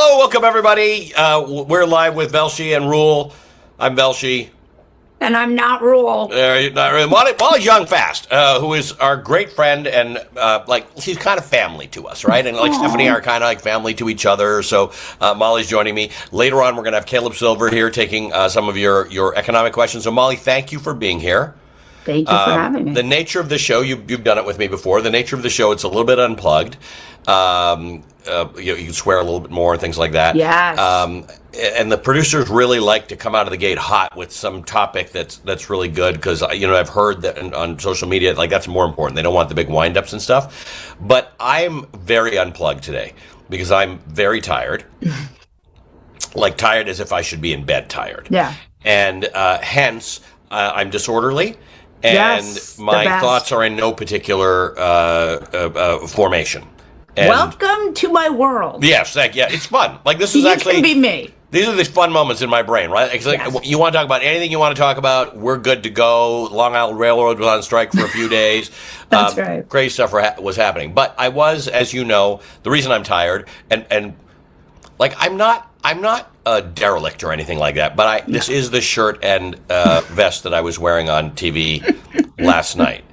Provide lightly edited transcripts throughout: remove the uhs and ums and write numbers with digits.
Hello, welcome everybody. We're live with Velshi and Rule. I'm Velshi. And I'm not Rule. Molly Young Fast, who is our great friend and she's kind of family to us, right? And like Stephanie are kind of like family to each other. So Molly's joining me. Later on, we're going to have Caleb Silver here taking some of your economic questions. So Molly, thank you for being here. Thank you for having me. The nature of the show, you've done it with me before. The nature of the show, it's a little bit unplugged. You can swear a little bit more and things like that. Yes. And the producers really like to come out of the gate hot with some topic that's really good because I've heard that on social media like that's more important. They don't want the big wind-ups and stuff. But I'm very unplugged today because I'm very tired. Like tired as if I should be in bed tired. Yeah. And hence I'm disorderly. And my thoughts are in no particular formation. And welcome to my world. Yes, it's fun. Like this is actually can be me. These are the fun moments in my brain, right? It's like you want to talk about anything you want to talk about, we're good to go. Long Island Railroad was on strike for a few days. That's right. Crazy stuff was happening. But I was, as you know, the reason I'm tired and like I'm not a derelict or anything like that, but this is the shirt and vest that I was wearing on TV last night.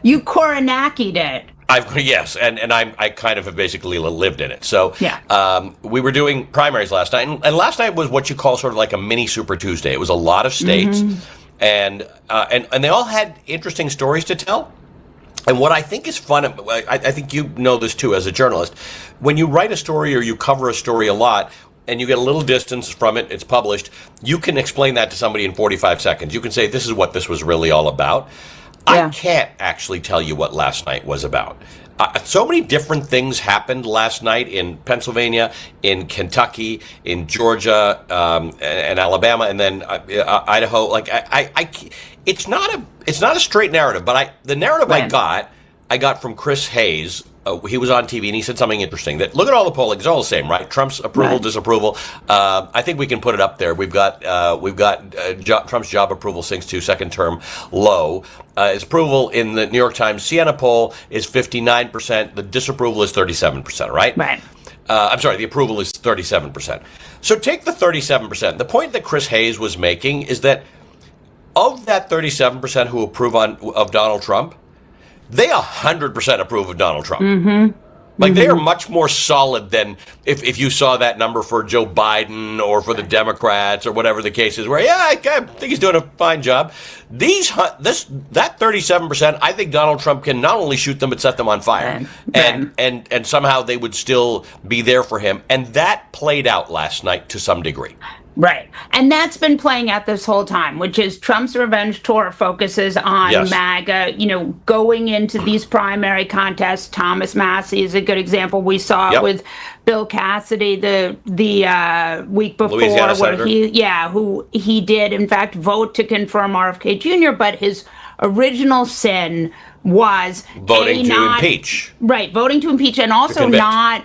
You Koranaki'd it. Yes, and I kind of have basically lived in it. So we were doing primaries last night, and last night was what you call sort of like a mini Super Tuesday. It was a lot of states, and they all had interesting stories to tell. And what I think is fun, I think you know this too as a journalist, when you write a story or you cover a story a lot, and you get a little distance from it, it's published, you can explain that to somebody in 45 seconds. You can say, this is what this was really all about. I can't actually tell you what last night was about. So many different things happened last night in Pennsylvania, in Kentucky, in Georgia, and Alabama, and then Idaho. Like it's not a straight narrative. But the narrative I got from Chris Hayes. He was on TV and he said something interesting. That look at all the polling; it's all the same, right? Trump's approval, disapproval. I think we can put it up there. We've got Trump's job approval sinks to second term low. His approval in the New York Times Siena poll is 59%. The disapproval is 37%. Right. Right. I'm sorry. The approval is 37%. So take the 37%. The point that Chris Hayes was making is that of that 37% who approve of Donald Trump, they 100% approve of Donald Trump. Like they are much more solid than if you saw that number for Joe Biden or for the Democrats or whatever the case is. Where I think he's doing a fine job. That 37%, I think Donald Trump can not only shoot them but set them on fire, and somehow they would still be there for him. And that played out last night to some degree. Right. And that's been playing out this whole time, which is Trump's revenge tour focuses on MAGA, going into these primary contests. Thomas Massie is a good example. We saw it with Bill Cassidy the week before, where he did, in fact, vote to confirm RFK Jr., but his original sin was voting to impeach. Right, voting to impeach, and also not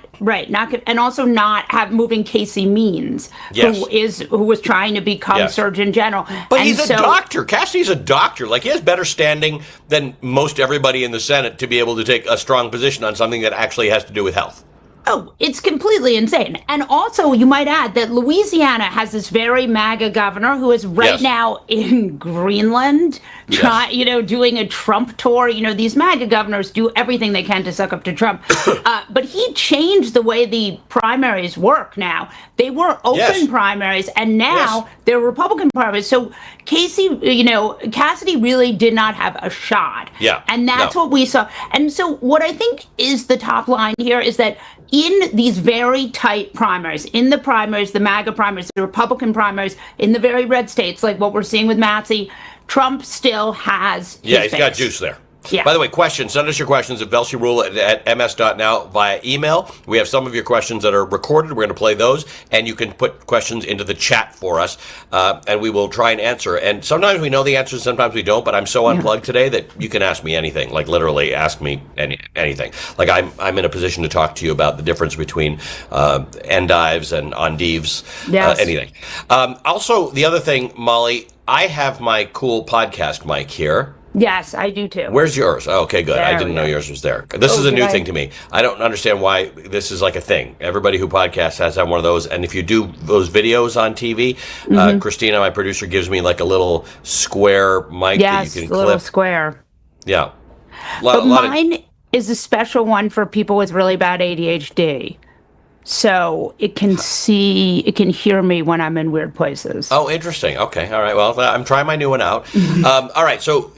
moving Casey Means, who was trying to become Surgeon General. But he's a doctor. Cassidy's a doctor. Like he has better standing than most everybody in the Senate to be able to take a strong position on something that actually has to do with health. Oh, it's completely insane. And also, you might add that Louisiana has this very MAGA governor who is now in Greenland, doing a Trump tour. These MAGA governors do everything they can to suck up to Trump. But he changed the way the primaries work now. They were open primaries, and now they're Republican primaries. So Cassidy really did not have a shot. Yeah. And that's what we saw. And so what I think is the top line here is that in these very tight primaries, in the primaries, the MAGA primaries, the Republican primaries, in the very red states, like what we're seeing with Massie, Trump still has his he's got juice there. Yeah. By the way, send us your questions at VelshiRule at ms.now via email. We have some of your questions that are recorded. We're going to play those, and you can put questions into the chat for us, and we will try and answer. And sometimes we know the answers, sometimes we don't, but I'm so unplugged today that you can ask me anything, like literally ask me anything. Like I'm in a position to talk to you about the difference between endives and endives, anything. Also, the other thing, Molly, I have my cool podcast mic here. Yes, I do too. Where's yours? Oh, okay, good. I didn't know yours was there. This is a new thing to me. I don't understand why this is like a thing. Everybody who podcasts has to have one of those. And if you do those videos on TV, Christina, my producer, gives me like a little square mic that you can clip. Yes, a little square. Yeah. But mine is a special one for people with really bad ADHD. So it can hear me when I'm in weird places. Oh, interesting. Okay. All right. Well, I'm trying my new one out. All right. So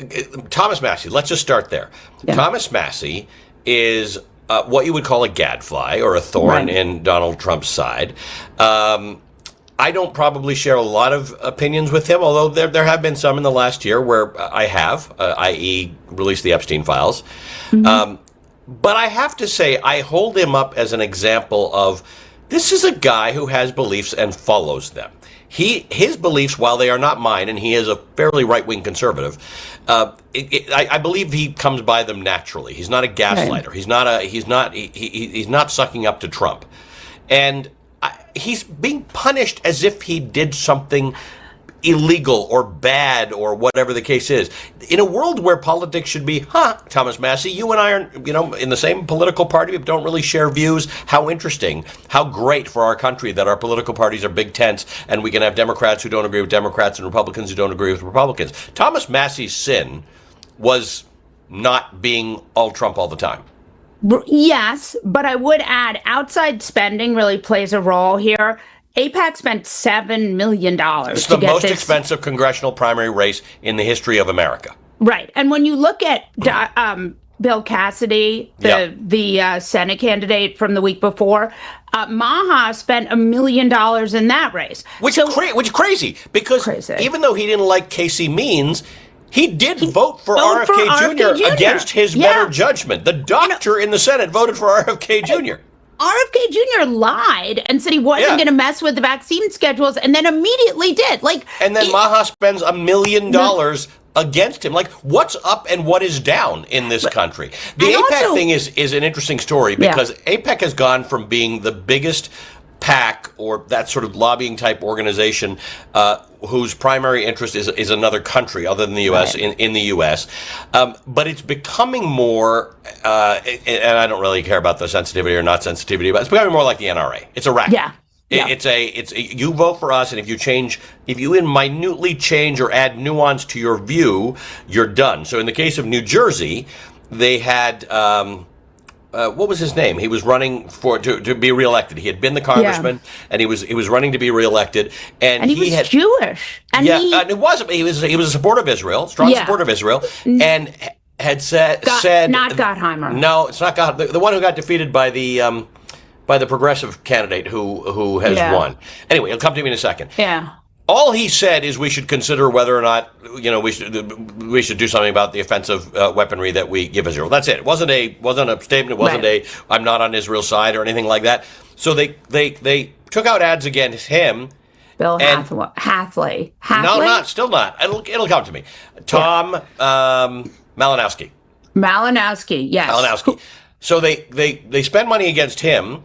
Thomas Massie, let's just start there. Yeah. Thomas Massie is what you would call a gadfly or a thorn in Donald Trump's side. I don't probably share a lot of opinions with him, although there have been some in the last year where I have, i.e. released the Epstein files. But I have to say, I hold him up as an example of this is a guy who has beliefs and follows them. His beliefs, while they are not mine, and he is a fairly right-wing conservative, I believe he comes by them naturally. He's not a gaslighter. He's not sucking up to Trump, and he's being punished as if he did something illegal or bad or whatever the case is. In a world where politics should be, Thomas Massie, you and I are, in the same political party, but don't really share views. How interesting, how great for our country that our political parties are big tents and we can have Democrats who don't agree with Democrats and Republicans who don't agree with Republicans. Thomas Massie's sin was not being all Trump all the time. Yes, but I would add outside spending really plays a role here. AIPAC spent $7 million. It's the most expensive congressional primary race in the history of America. Right. And when you look at Bill Cassidy, the Senate candidate from the week before, Maha spent $1 million in that race. Which is crazy, because even though he didn't like Casey Means, he did vote for RFK Jr. against his better judgment. The doctor in the Senate voted for RFK Jr. RFK Jr. lied and said he wasn't going to mess with the vaccine schedules, and then immediately did. And then Maha spends $1 million against him. Like, what's up and what is down in this country? The AIPAC thing is an interesting story because AIPAC has gone from being the biggest PAC or that sort of lobbying type organization whose primary interest is another country other than the U.S. in the U.S. But it's becoming more, and I don't really care about the sensitivity or not sensitivity, but it's becoming more like the NRA. It's a racket. Yeah. It's you vote for us, and if you minutely change or add nuance to your view, you're done. So in the case of New Jersey, they had. What was his name? He was running to be reelected. He had been the congressman, and he was running to be reelected. And he was Jewish. And and it wasn't. He was a supporter of Israel, strong supporter of Israel, and had said not Gottheimer. No, it's not Gottheimer. The one who got defeated by the progressive candidate who has won. Anyway, it'll come to me in a second. Yeah. All he said is we should consider whether or not we should do something about the offensive weaponry that we give Israel. That's it. It wasn't a statement. It wasn't I'm not on Israel's side or anything like that. So they took out ads against him. Bill Hathaway. No, still not. It'll come to me. Tom Malinowski. Malinowski. Yes. Malinowski. So they spend money against him.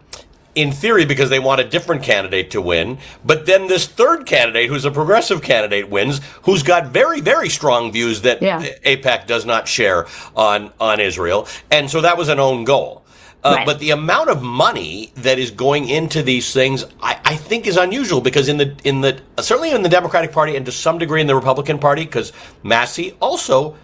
In theory, because they want a different candidate to win. But then this third candidate, who's a progressive candidate, wins, who's got very, very strong views that AIPAC does not share on Israel. And so that was an own goal. But the amount of money that is going into these things, I think, is unusual because certainly in the Democratic Party and to some degree in the Republican Party, because Massie also,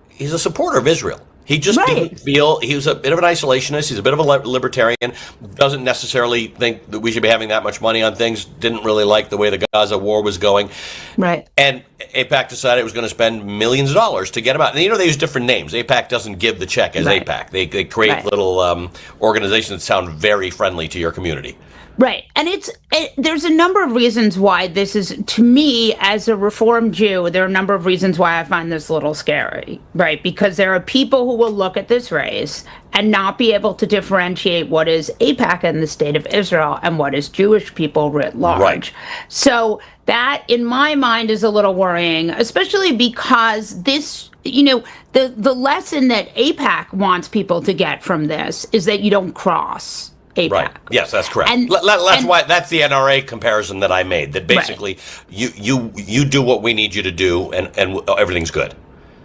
he's a supporter of Israel. He just didn't feel, he was a bit of an isolationist. He's a bit of a libertarian, doesn't necessarily think that we should be having that much money on things, didn't really like the way the Gaza war was going. Right. And AIPAC decided it was going to spend millions of dollars to get him out. And they use different names. AIPAC doesn't give the check as AIPAC. They create little organizations that sound very friendly to your community. Right. And there's a number of reasons why this is, to me, as a Reformed Jew, there are a number of reasons why I find this a little scary, right? Because there are people who will look at this race and not be able to differentiate what is AIPAC in the state of Israel and what is Jewish people writ large. Right. So that, in my mind, is a little worrying, especially because this, the lesson that AIPAC wants people to get from this is that you don't cross AIPAC. Right. Yes, that's correct. That's the NRA comparison that I made. That basically you do what we need you to do, and everything's good.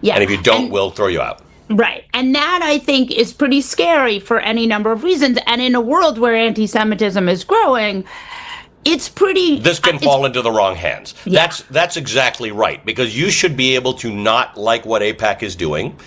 Yeah. And if you don't, we'll throw you out. Right. And that, I think, is pretty scary for any number of reasons. And in a world where anti-Semitism is growing, it's pretty... This can fall into the wrong hands. Yeah. That's exactly right, because you should be able to not like what AIPAC is doing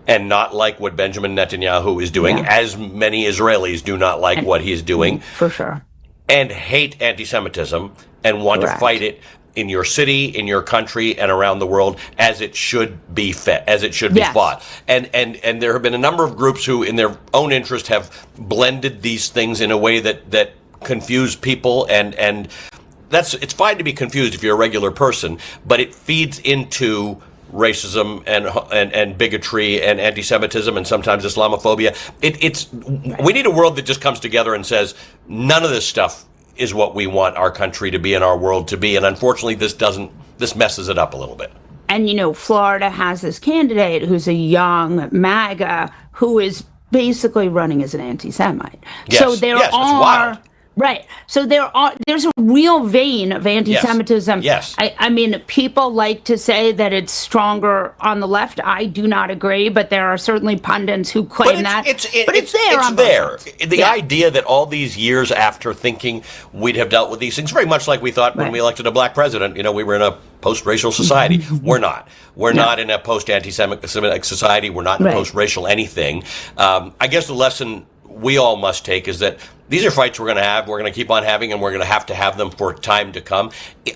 and not like what Benjamin Netanyahu is doing, as many Israelis do not like what he is doing. For sure. And hate anti-Semitism and want to fight it in your city, in your country, and around the world as it should be fought. And there have been a number of groups who, in their own interest, have blended these things in a way that confuse people, and it's fine to be confused if you're a regular person, but it feeds into racism and bigotry and anti-Semitism and sometimes Islamophobia. We need a world that just comes together and says none of this stuff is what we want our country to be and our world to be. And unfortunately, this messes it up a little bit. And, Florida has this candidate who's a young MAGA who is basically running as an anti-Semite. Yes. So there it's wild. Right. So there's a real vein of anti-Semitism. Yes. I mean, people like to say that it's stronger on the left. I do not agree, but there are certainly pundits who claim that. But it's there. It's there. The idea that all these years after thinking we'd have dealt with these things, very much like we thought when we elected a black president, we were in a post-racial society. We're not. We're not in a post-anti-Semitic society. We're not in a post-racial anything. I guess the lesson we all must take is that these are fights we're going to have, we're going to keep on having, and we're going to have them for time to come.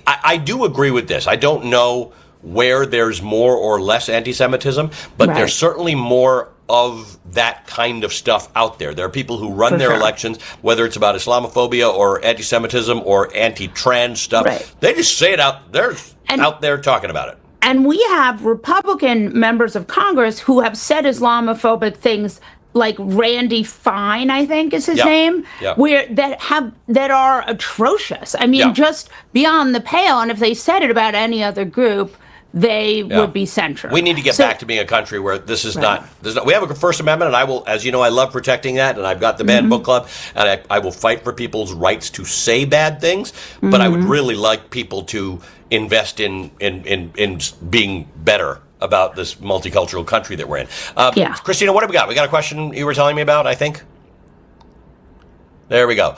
I do agree with this. I don't know where there's more or less anti-Semitism, but there's certainly more of that kind of stuff out there. There are people who run their elections, whether it's about Islamophobia or anti-Semitism or anti-trans stuff. They just say it out. They're out there talking about it. And we have Republican members of Congress who have said Islamophobic things like Randy Fine, I think is his name, that are atrocious. I mean, just beyond the pale. And if they said it about any other group, they would be censured. We need to get back to being a country where this is not. We have a First Amendment, and I will, as you know, I love protecting that, and I've got the Banned Book Club, and I will fight for people's rights to say bad things. But I would really like people to invest in being better about this multicultural country that we're in. Christina, what have we got? We got a question you were telling me about, I think. There we go.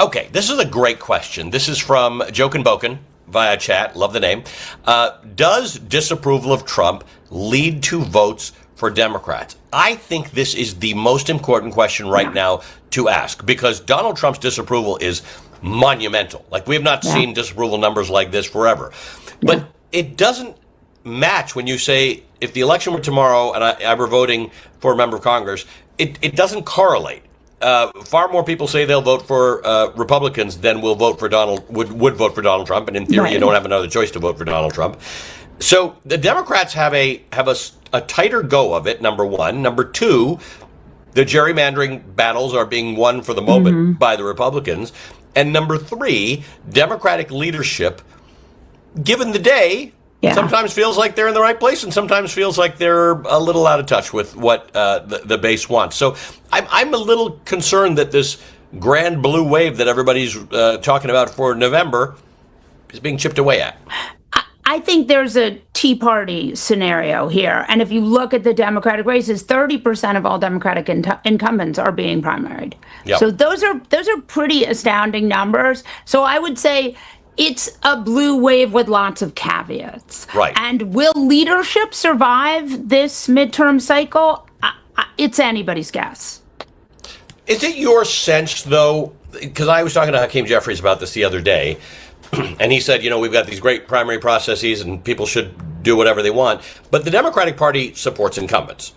Okay, this is a great question. This is from Joken Boken via chat. Love the name. Does disapproval of Trump lead to votes for Democrats? I think this is the most important question right now to ask, because Donald Trump's disapproval is monumental. Like, we have not seen disapproval numbers like this forever. But it doesn't match when you say, if the election were tomorrow and I were voting for a member of Congress, it doesn't correlate. Far more people say they'll vote for Republicans than will vote for would vote for Donald Trump, and in theory, you don't have another choice to vote for Donald Trump. So the Democrats have a tighter go of it. Number one. Number two, the gerrymandering battles are being won for the moment by the Republicans. And number three, Democratic leadership, given the day, sometimes feels like they're in the right place, and sometimes feels like they're a little out of touch with what the base wants. So I'm a little concerned that this grand blue wave that everybody's talking about for November is being chipped away at. I think there's a Tea Party scenario here. And if you look at the Democratic races, 30% of all Democratic incumbents are being primaried. So those are pretty astounding numbers. So I would say it's a blue wave with lots of caveats. And will leadership survive this midterm cycle? It's anybody's guess. Is it your sense, though, because I was talking to Hakeem Jeffries about this the other day, and he said, we've got these great primary processes and people should do whatever they want, but the Democratic Party supports incumbents.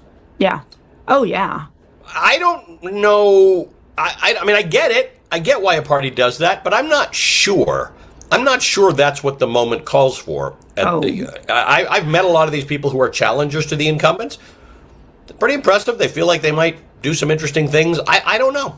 Oh, yeah. I don't know. I mean, I get it. I get why a party does that, but I'm not sure. I'm not sure that's what the moment calls for. I've met a lot of these people who are challengers to the incumbents. They're pretty impressive. They feel like they might do some interesting things. I don't know.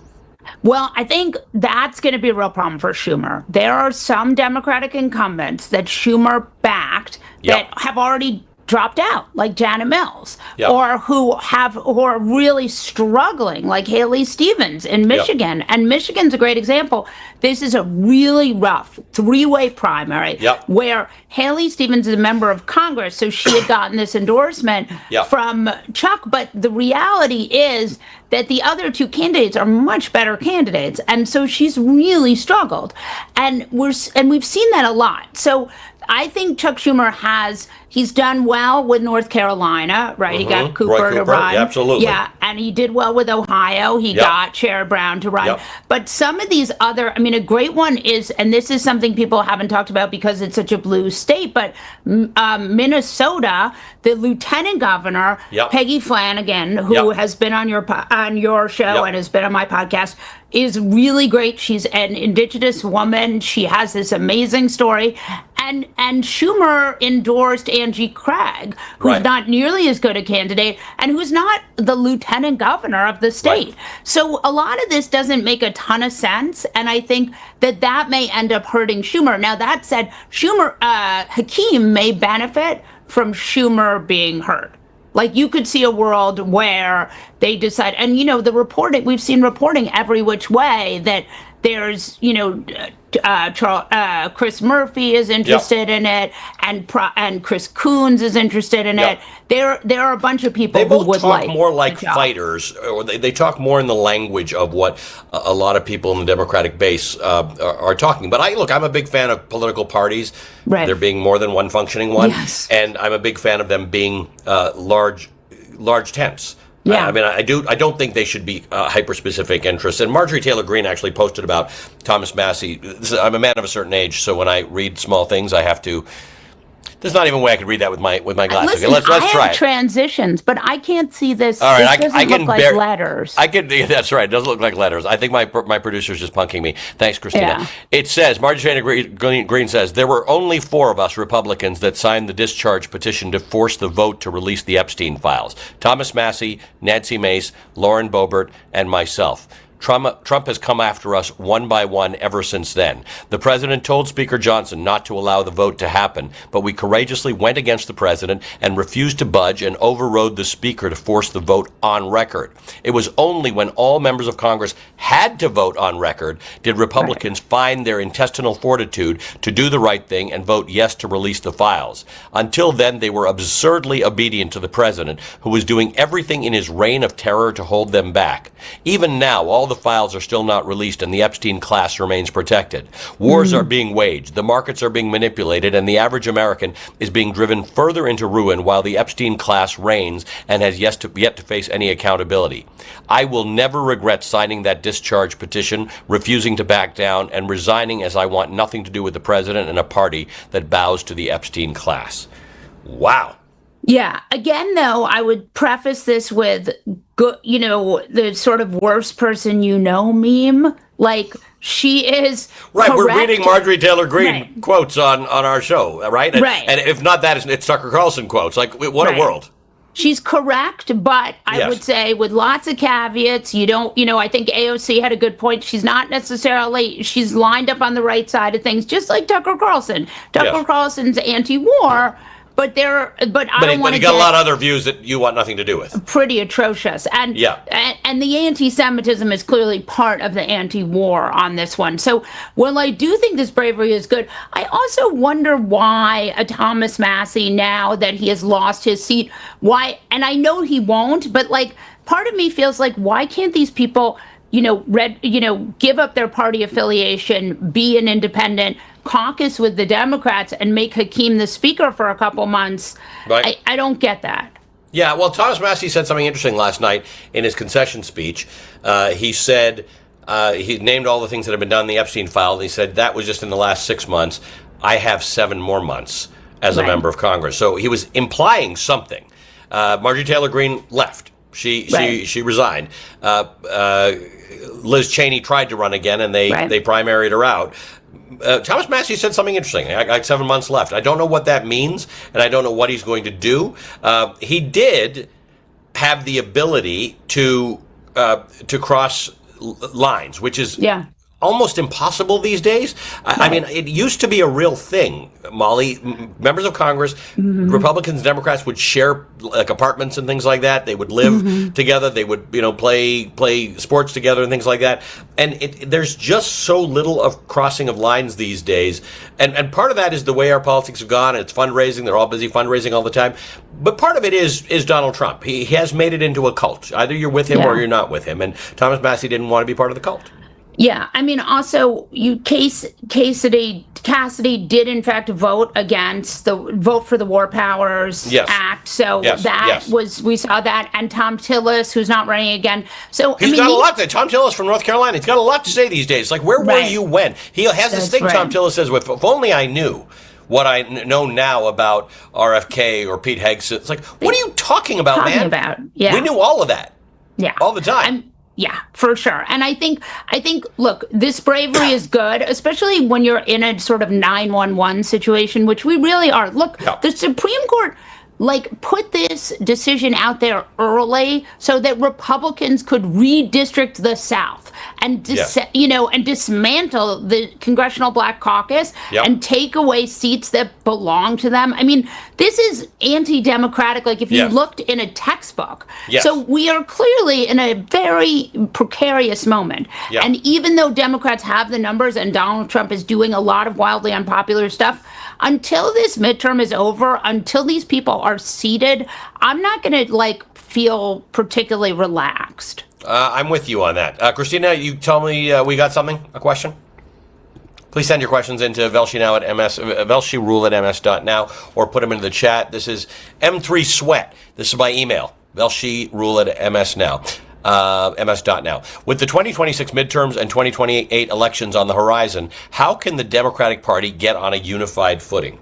Well, I think that's going to be a real problem for Schumer. There are some Democratic incumbents that Schumer backed that have already dropped out, like Janet Mills, Yep. or who are really struggling, like Haley Stevens in Michigan. Yep. And Michigan's a great example. This is a really rough three-way primary where Haley Stevens is a member of Congress, so she had gotten this endorsement from Chuck. But the reality is that the other two candidates are much better candidates, and so she's really struggled. And we've seen that a lot. So I think Chuck Schumer he's done well with North Carolina, right? He got Cooper to run. Yeah, absolutely. Yeah, and he did well with Ohio. He got Sherrod Brown to run. But some of these other, a great one is, and this is something people haven't talked about because it's such a blue state, but Minnesota, the lieutenant governor, Peggy Flanagan, who has been on your show and has been on my podcast, is really great. She's an Indigenous woman. She has this amazing story. And Schumer endorsed Angie Craig, who's not nearly as good a candidate and who's not the lieutenant governor of the state. Right. So a lot of this doesn't make a ton of sense. And I think that may end up hurting Schumer. Now, that said, Hakeem may benefit from Schumer being hurt. Like, you could see a world where they decide, and, the reporting, we've seen reporting every which way that there's, Chris Murphy is interested in it, and Chris Coons is interested in it. There are a bunch of people who would like. They both talk more like fighters, or they talk more in the language of what a lot of people in the Democratic base are talking. But I'm a big fan of political parties. Right. There being more than one functioning one. Yes. And I'm a big fan of them being large tents. Yeah. I don't think they should be hyper-specific interests. And Marjorie Taylor Greene actually posted about Thomas Massie. I'm a man of a certain age, so when I read small things, I have to. There's not even a way I could read that with my glasses. Listen, let's I try have transitions, but I can't see this. All right, this doesn't look like letters. That's right. It doesn't look like letters. I think my producer's just punking me. Thanks, Christina. Yeah. It says, Marjorie Taylor Greene says, there were only 4 of us Republicans that signed the discharge petition to force the vote to release the Epstein files. Thomas Massie, Nancy Mace, Lauren Boebert, and myself. Trump has come after us one by one ever since then. The president told Speaker Johnson not to allow the vote to happen, but we courageously went against the president and refused to budge and overrode the speaker to force the vote on record. It was only when all members of Congress had to vote on record did Republicans find their intestinal fortitude to do the right thing and vote yes to release the files. Until then, they were absurdly obedient to the president, who was doing everything in his reign of terror to hold them back. Even now, all the files are still not released and the Epstein class remains protected. Wars are being waged, the markets are being manipulated, and the average American is being driven further into ruin while the Epstein class reigns and has yet to face any accountability. I will never regret signing that discharge petition, refusing to back down, and resigning, as I want nothing to do with the president and a party that bows to the Epstein class. Wow. Yeah. Again, though, I would preface this with, the sort of worst person meme. Like, she is right. Correct. We're reading Marjorie Taylor Greene quotes on our show, right? Right. And if not that, it's Tucker Carlson quotes. Like, what a world. She's correct, but I would say with lots of caveats. I think AOC had a good point. She's not necessarily, she's lined up on the right side of things, just like Tucker Carlson. Tucker Carlson's anti-war. But I don't want to get a lot of other views that you want nothing to do with. Pretty atrocious. And the anti-Semitism is clearly part of the anti-war on this one. So while I do think this bravery is good, I also wonder why Thomas Massie, now that he has lost his seat, and I know he won't, but part of me feels like, why can't these people give up their party affiliation, be an independent, caucus with the Democrats, and make Hakeem the speaker for a couple months? Right. I don't get that. Yeah, well, Thomas Massie said something interesting last night in his concession speech. He said, he named all the things that have been done in the Epstein file, and he said that was just in the last 6 months. I have 7 more months as a member of Congress. So he was implying something. Marjorie Taylor Greene left. She resigned. Liz Cheney tried to run again, and they primaried her out. Thomas Massie said something interesting. I got 7 months left. I don't know what that means, and I don't know what he's going to do. He did have the ability to cross lines, which is almost impossible these days. I mean, it used to be a real thing, Molly. Members of Congress, Republicans, Democrats would share like apartments and things like that. They would live together. They would, play sports together and things like that. And there's just so little of crossing of lines these days. And part of that is the way our politics have gone. It's fundraising. They're all busy fundraising all the time. But part of it is Donald Trump. He has made it into a cult. Either you're with him or you're not with him. And Thomas Massie didn't want to be part of the cult. Yeah, I mean, also, Cassidy did in fact vote for the War Powers Act. So we saw that, and Thom Tillis, who's not running again. So he's got a lot to say. Thom Tillis from North Carolina, he's got a lot to say these days. Like, where were you when? He has this thing. Thom Tillis says, "If only I knew what I know now about RFK or Pete Hegseth." It's like, what are you talking about, man? We knew all of that. Yeah, all the time. Yeah, for sure. And I think, look, this bravery is good, especially when you're in a sort of 911 situation, which we really are. Look, the Supreme Court, put this decision out there early so that Republicans could redistrict the South and, and dismantle the Congressional Black Caucus and take away seats that belong to them. I mean, this is anti-democratic, if you looked in a textbook. So we are clearly in a very precarious moment. And even though Democrats have the numbers and Donald Trump is doing a lot of wildly unpopular stuff, until this midterm is over, until these people are seated, I'm not going to feel particularly relaxed. I'm with you on that. Christina, you tell me we got something, a question? Please send your questions into velshirule@ms.now or put them into the chat. This is M3 Sweat. This is by email, velshirule@ms.now. ms.now. With the 2026 midterms and 2028 elections on the horizon, how can the Democratic Party get on a unified footing?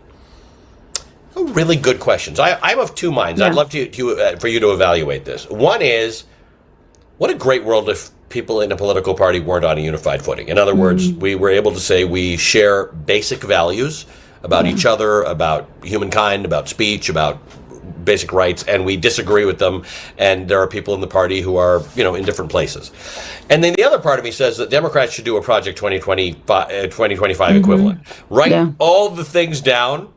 Really good questions. I'm of two minds. I'd love for you to evaluate this. One is, what a great world if people in a political party weren't on a unified footing. In other words, we were able to say we share basic values about each other, about humankind, about speech, about basic rights, and we disagree with them, and there are people in the party who are, in different places. And then the other part of me says that Democrats should do a Project 2025 equivalent. Write all the things down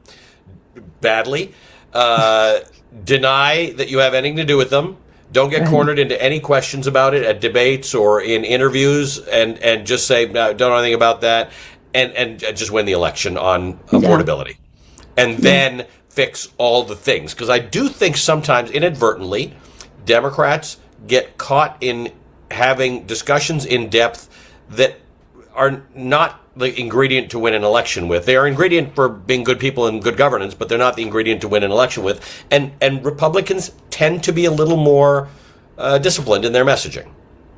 badly, deny that you have anything to do with them, don't get cornered into any questions about it at debates or in interviews, and just say, no, don't know anything about that, and just win the election on affordability. And then fix all the things. Because I do think sometimes, inadvertently, Democrats get caught in having discussions in depth that are not the ingredient to win an election with. They are ingredient for being good people and good governance, but they're not the ingredient to win an election with. And Republicans tend to be a little more disciplined in their messaging.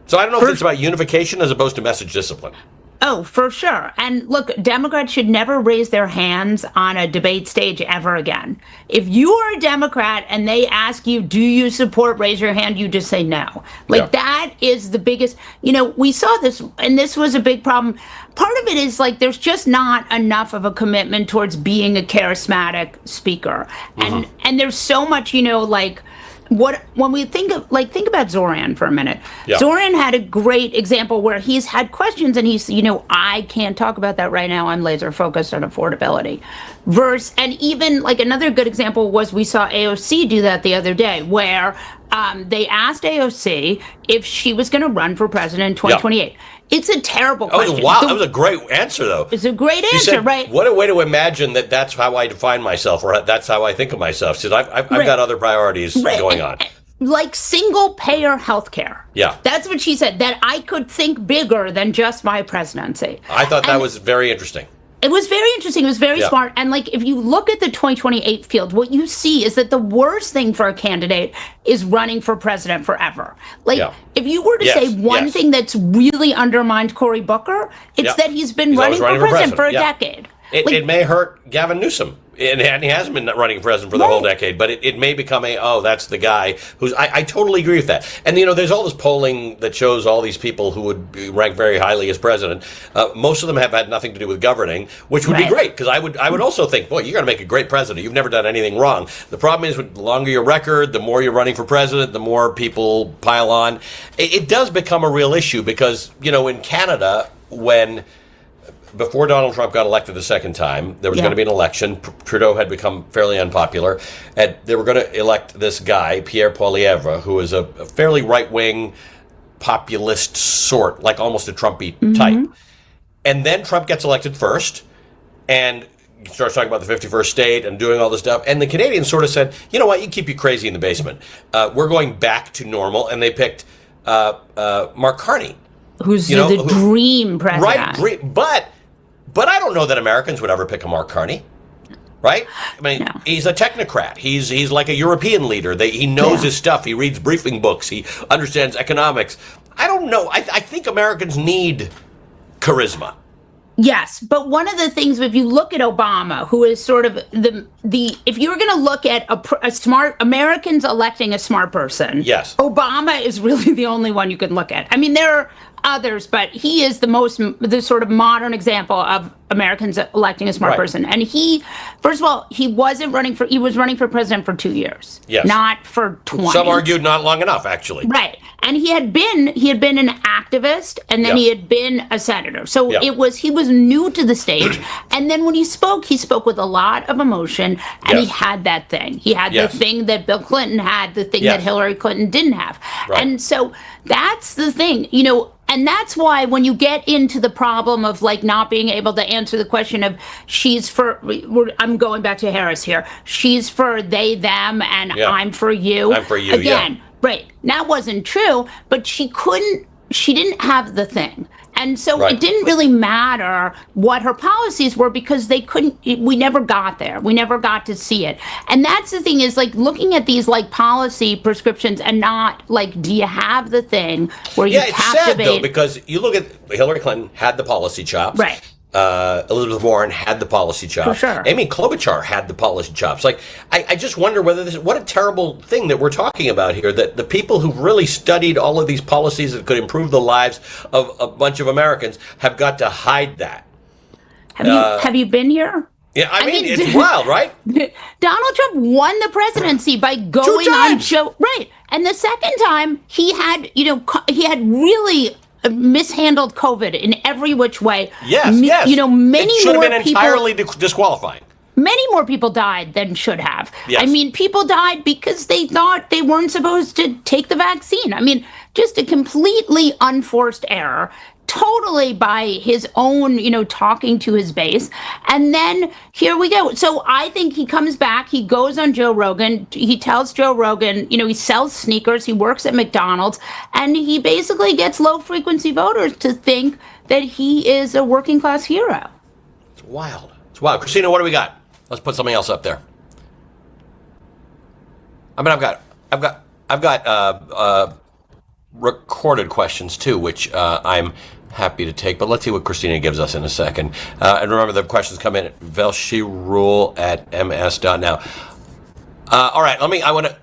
So I don't know if it's about unification as opposed to message discipline. Oh, for sure. And look, Democrats should never raise their hands on a debate stage ever again. If you are a Democrat and they ask you, do you support, raise your hand, you just say no. That is the biggest, we saw this, and this was a big problem. Part of it is there's just not enough of a commitment towards being a charismatic speaker. And there's so much, when we think about Zoran for a minute. Zoran had a great example where he's had questions and he's, I can't talk about that right now. I'm laser focused on affordability. And even another good example was we saw AOC do that the other day, where they asked AOC if she was going to run for president in 2028. It's a terrible question. That was a great answer, though. It's a great answer, right? What a way to imagine that's how I define myself, or that's how I think of myself. Because I've got other priorities going on. Single payer healthcare. Yeah. That's what she said, that I could think bigger than just my presidency. I thought that was very interesting. It was very interesting. It was very smart. And if you look at the 2028 field, what you see is that the worst thing for a candidate is running for president forever. If you were to say one thing that's really undermined Cory Booker, it's that he's been running for president for a decade. It may hurt Gavin Newsom. And he hasn't been running for president for the whole decade, but it may become that's the guy who's. I totally agree with that. And there's all this polling that shows all these people who would be ranked very highly as president. Most of them have had nothing to do with governing, which would be great, because I would also think, boy, you're going to make a great president. You've never done anything wrong. The problem is, the longer your record, the more you're running for president, the more people pile on. It does become a real issue because in Canada, when before Donald Trump got elected the second time, there was going to be an election. Trudeau had become fairly unpopular, and they were going to elect this guy, Pierre Poilievre, who is a fairly right-wing populist sort, like almost a Trumpy type. And then Trump gets elected first, and starts talking about the 51st state and doing all this stuff. And the Canadians sort of said, you know what, you keep you crazy in the basement. We're going back to normal. And they picked Mark Carney. Who's the dream president. Right, but I don't know that Americans would ever pick a Mark Carney. Right? I mean, he's a technocrat. He's like a European leader. He knows his stuff. He reads briefing books. He understands economics. I don't know. I think Americans need charisma. Yes, but one of the things, if you look at Obama, who is sort of the if you were going to look at a smart Americans electing a smart person, yes, Obama is really the only one you can look at. I mean, there are others, but he is the sort of modern example of Americans electing a smart person. And he, first of all, he was running for president for 2 years, not for 20. Some argued not long enough, actually. Right. And he had been an activist, and then he had been a senator. So he was new to the stage. And then when he spoke with a lot of emotion, and he had that thing. He had the thing that Bill Clinton had, the thing that Hillary Clinton didn't have. Right. And so that's the thing, and that's why when you get into the problem of like not being able to answer the question of I'm going back to Harris here. She's for they, them, and I'm for you. I'm for you, again. Right. That wasn't true, but she didn't have the thing. And so it didn't really matter what her policies were because we never got there. We never got to see it. And that's the thing is like looking at these like policy prescriptions and not like, do you have the thing where you captivate? It's sad though, because you look at Hillary Clinton had the policy chops. Right. Elizabeth Warren had the policy chops. For sure. Amy Klobuchar had the policy chops. Like, I just wonder whether what a terrible thing that we're talking about here, that the people who've really studied all of these policies that could improve the lives of a bunch of Americans have got to hide that. Have you been here? Yeah, I mean it's wild, right? Donald Trump won the presidency by going on show. Right. And the second time he had really mishandled COVID in every which way. Yes. Many it should more have been people, entirely disqualifying. Many more people died than should have. Yes. I mean, people died because they thought they weren't supposed to take the vaccine. I mean, just a completely unforced error. Totally by his own, talking to his base. And then here we go. So I think he comes back, he goes on Joe Rogan, he tells Joe Rogan, he sells sneakers, he works at McDonald's, and he basically gets low frequency voters to think that he is a working class hero. It's wild. Christina, what do we got? Let's put something else up there. I mean, I've got recorded questions too, which I'm happy to take, but let's see what Christina gives us in a second. And remember, the questions come in at velshirul@ms.now. All right, I'm going to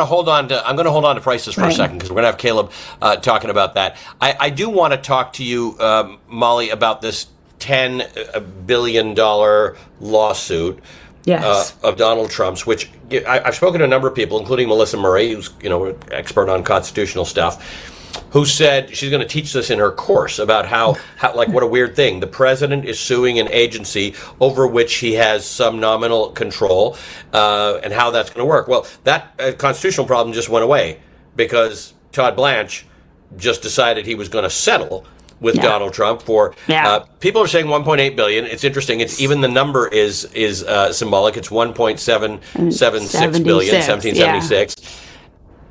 hold on to prices for a second because we're going to have Caleb talking about that. I do want to talk to you, Molly, about this $10 billion lawsuit. Yes. Of Donald Trump's, which I've spoken to a number of people, including Melissa Murray, who's an expert on constitutional stuff, who said she's going to teach this in her course about how like what a weird thing. The president is suing an agency over which he has some nominal control, and how that's going to work. Well, that constitutional problem just went away because Todd Blanche just decided he was going to settle with Donald Trump for people are saying 1.8 billion. It's interesting. It's even the number is symbolic. It's 1.776 billion, 1776.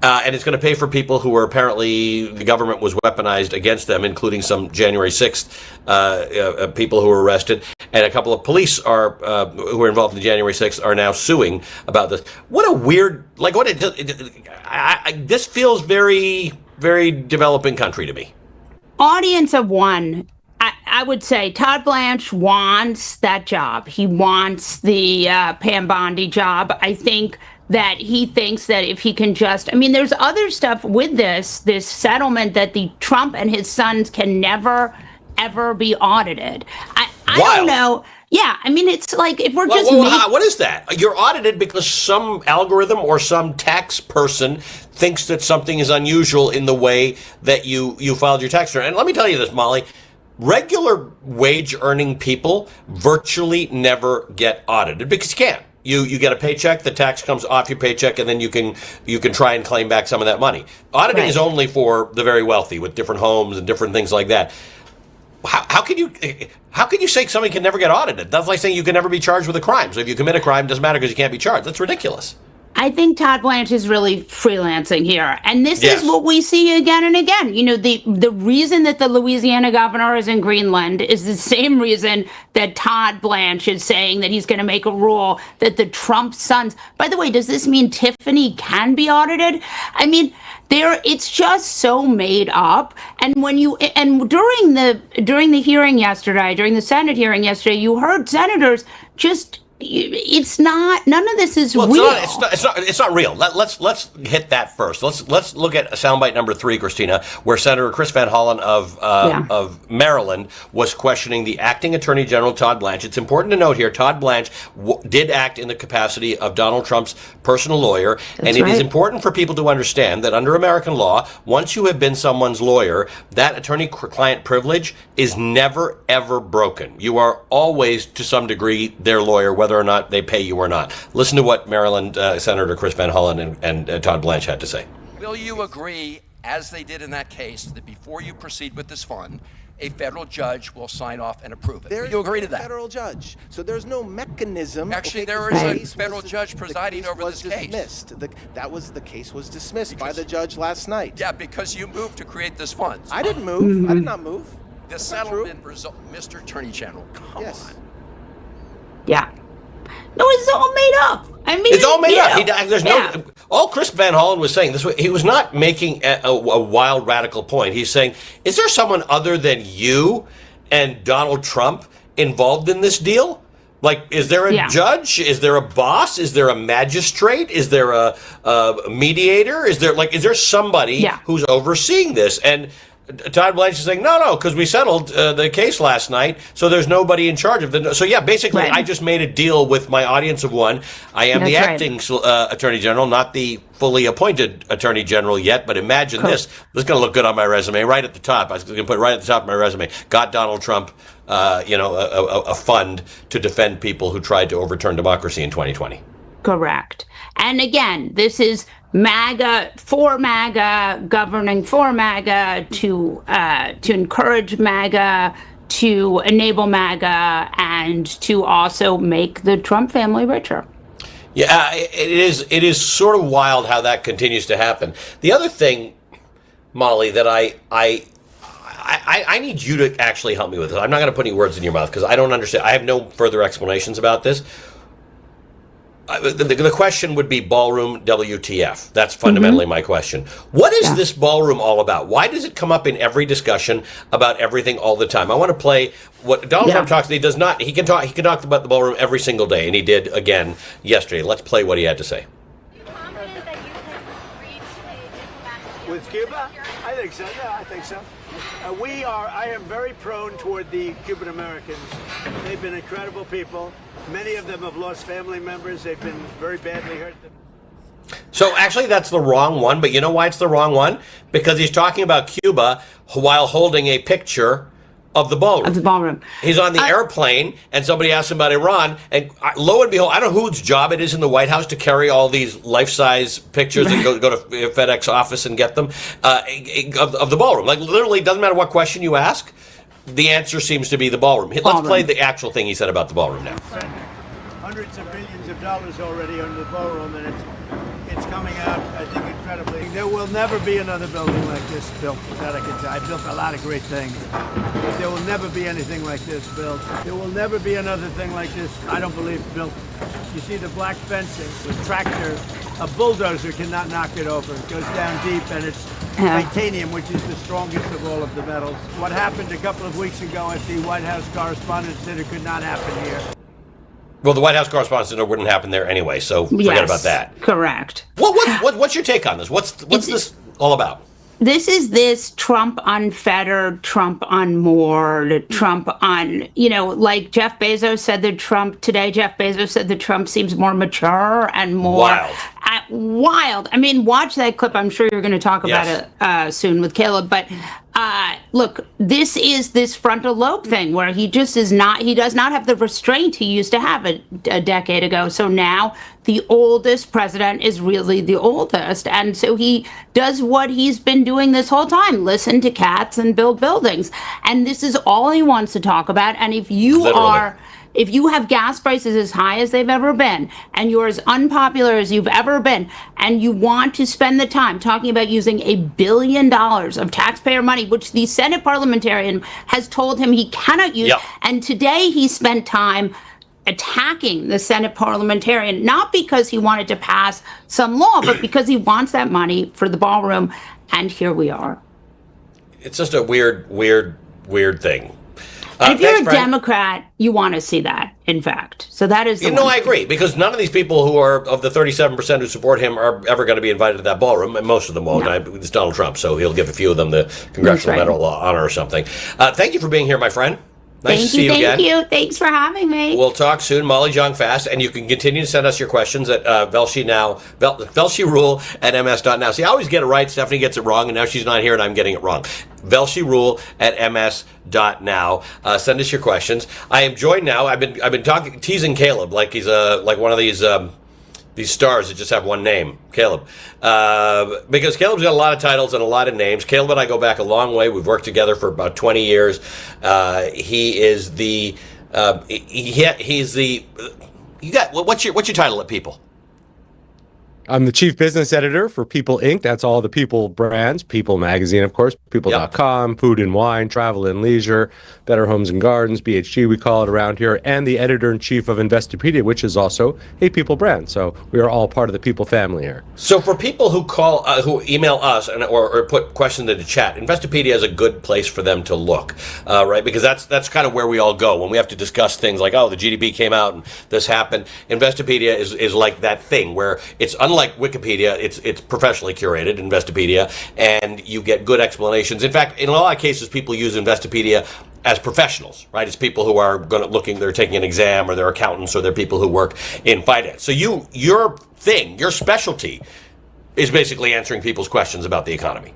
And it's going to pay for people who were apparently the government was weaponized against them, including some January 6th people who were arrested, and a couple of police who were involved in the January 6th are now suing about this. What a weird this feels very, very developing country to me. Audience of one. I would say Todd Blanche wants that job. He wants the Pam Bondi job. I think that he thinks that if he can there's other stuff with this settlement that the Trump and his sons can never, ever be audited. I don't know. Yeah, I mean, it's like if we're just what is that? You're audited because some algorithm or some tax person thinks that something is unusual in the way that you filed your tax return. And let me tell you this, Molly. Regular wage-earning people virtually never get audited because you can't. You get a paycheck, the tax comes off your paycheck, and then you can try and claim back some of that money. Auditing is only for the very wealthy with different homes and different things like that. How can you say somebody can never get audited? That's like saying you can never be charged with a crime. So if you commit a crime, it doesn't matter because you can't be charged. That's ridiculous. I think Todd Blanche is really freelancing here. And this is what we see again and again. You know, the reason that the Louisiana governor is in Greenland is the same reason that Todd Blanche is saying that he's going to make a rule that the Trump sons. By the way, does this mean Tiffany can be audited? I mean, it's just so made up. And during the hearing yesterday, during the Senate hearing yesterday, you heard senators just. It's not. None of this is real. It's not real. Let's hit that first. Let's look at soundbite number 3, Christina, where Senator Chris Van Hollen of Maryland was questioning the acting Attorney General Todd Blanche. It's important to note here, Todd Blanche did act in the capacity of Donald Trump's personal lawyer, and it is important for people to understand that under American law, once you have been someone's lawyer, that attorney-client privilege is never ever broken. You are always, to some degree, their lawyer, whether or not they pay you or not. Listen to what Maryland Senator Chris Van Hollen and Todd Blanche had to say. Will you agree, as they did in that case, that before you proceed with this fund, a federal judge will sign off and approve it? Will you agree to that? Federal judge. So there's no mechanism. Actually, there is a federal judge presiding over this case. The case was dismissed by the judge last night. Yeah, because you moved to create this fund. I didn't move. I did not move. The settlement result, Mr. Attorney General, come on. Yeah. No, it's all made up. I mean, it's all made up. There's no. All Chris Van Hollen was saying he was not making a wild radical point. He's saying, is there someone other than you and Donald Trump involved in this deal? Like, is there a judge? Is there a boss? Is there a magistrate? Is there a mediator? Is there somebody who's overseeing this? And Todd Blanche is saying, no, because we settled the case last night, so there's nobody in charge of it. So, basically, I just made a deal with my audience of one. I am the acting Attorney General, not the fully appointed Attorney General yet, but imagine this. This is going to look good on my resume right at the top. I was going to put it right at the top of my resume. Got Donald Trump, a fund to defend people who tried to overturn democracy in 2020. Correct. And again, this is MAGA, for MAGA, governing for MAGA, to encourage MAGA, to enable MAGA, and to also make the Trump family richer. Yeah, it is sort of wild how that continues to happen. The other thing, Molly, that I need you to actually help me with this. I'm not going to put any words in your mouth because I don't understand. I have no further explanations about this. The question would be ballroom WTF. That's fundamentally my question. What is this ballroom all about? Why does it come up in every discussion about everything all the time? I want to play what Donald Trump talks. He does not. He can talk about the ballroom every single day, and he did again yesterday. Let's play what he had to say. With Cuba? I think so. Yeah, I think so. I am very prone toward the Cuban Americans. They've been incredible people. Many of them have lost family members. They've been very badly hurt. So actually that's the wrong one, but you know why it's the wrong one? Because he's talking about Cuba while holding a picture of the ballroom. Of the ballroom. He's on the airplane, and somebody asked him about Iran, and lo and behold, I don't know whose job it is in the White House to carry all these life-size pictures and go to FedEx office and get them of the ballroom. Like, literally, doesn't matter what question you ask, the answer seems to be the ballroom. Let's play the actual thing he said about the ballroom now. Hundreds of billions of dollars already on the ballroom, and it's coming out, I think, incredibly. There will never be another building like this built, that I can tell. I built a lot of great things, but there will never be anything like this built. There will never be another thing like this, I don't believe, built. You see the black fencing, the tractor, a bulldozer cannot knock it over. It goes down deep, and it's titanium, which is the strongest of all of the metals. What happened a couple of weeks ago at the White House Correspondents' Dinner could not happen here. Well, the White House Correspondents' Dinner wouldn't happen there anyway, so forget about that. Correct. What's your take on this? What's this all about? this Trump unfettered, Trump unmoored, Trump like Jeff Bezos said that Trump seems more mature and more wild. I mean, watch that clip. I'm sure you're going to talk about it soon with Caleb. But look, this is this frontal lobe thing where he does not have the restraint he used to have a decade ago. So now the oldest president is really the oldest. And so he does what he's been doing this whole time, listen to cats and build buildings. And this is all he wants to talk about. And if you have gas prices as high as they've ever been, and you're as unpopular as you've ever been, and you want to spend the time talking about using $1 billion of taxpayer money, which the Senate parliamentarian has told him he cannot use, and today he spent time attacking the Senate parliamentarian, not because he wanted to pass some law, but because he wants that money for the ballroom, and here we are. It's just a weird thing. And if you're a Democrat, you want to see that, in fact. So that is I agree, because none of these people who are of the 37% who support him are ever going to be invited to that ballroom, and most of them won't. No. It's Donald Trump, so he'll give a few of them the Congressional Medal of Honor or something. Thank you for being here, my friend. Nice to see you again. Thank you. Thanks for having me. We'll talk soon. Molly Jong Fast, and you can continue to send us your questions at VelshiRule@ms.now. See, I always get it right. Stephanie gets it wrong, and now she's not here, and I'm getting it wrong. VelshiRule@ms.now. Send us your questions. I am joined now. I've been teasing Caleb like he's like one of these stars that just have one name, Caleb. Because Caleb's got a lot of titles and a lot of names. Caleb and I go back a long way. We've worked together for about 20 years. He is what's your title at People? I'm the chief business editor for People Inc. That's all the People brands. People Magazine, of course, People.com, Food and Wine, Travel and Leisure, Better Homes and Gardens, BHG we call it around here, and the editor-in-chief of Investopedia, which is also a People brand. So we are all part of the People family here. So for people who who email us or put questions into chat, Investopedia is a good place for them to look, right? Because that's kind of where we all go when we have to discuss things like, the GDP came out and this happened. Investopedia is like that thing where it's unlike Wikipedia, it's professionally curated, Investopedia, and you get good explanations. In fact, in a lot of cases, people use Investopedia as professionals, right? It's people who are they're taking an exam, or they're accountants, or they're people who work in finance. So your specialty is basically answering people's questions about the economy.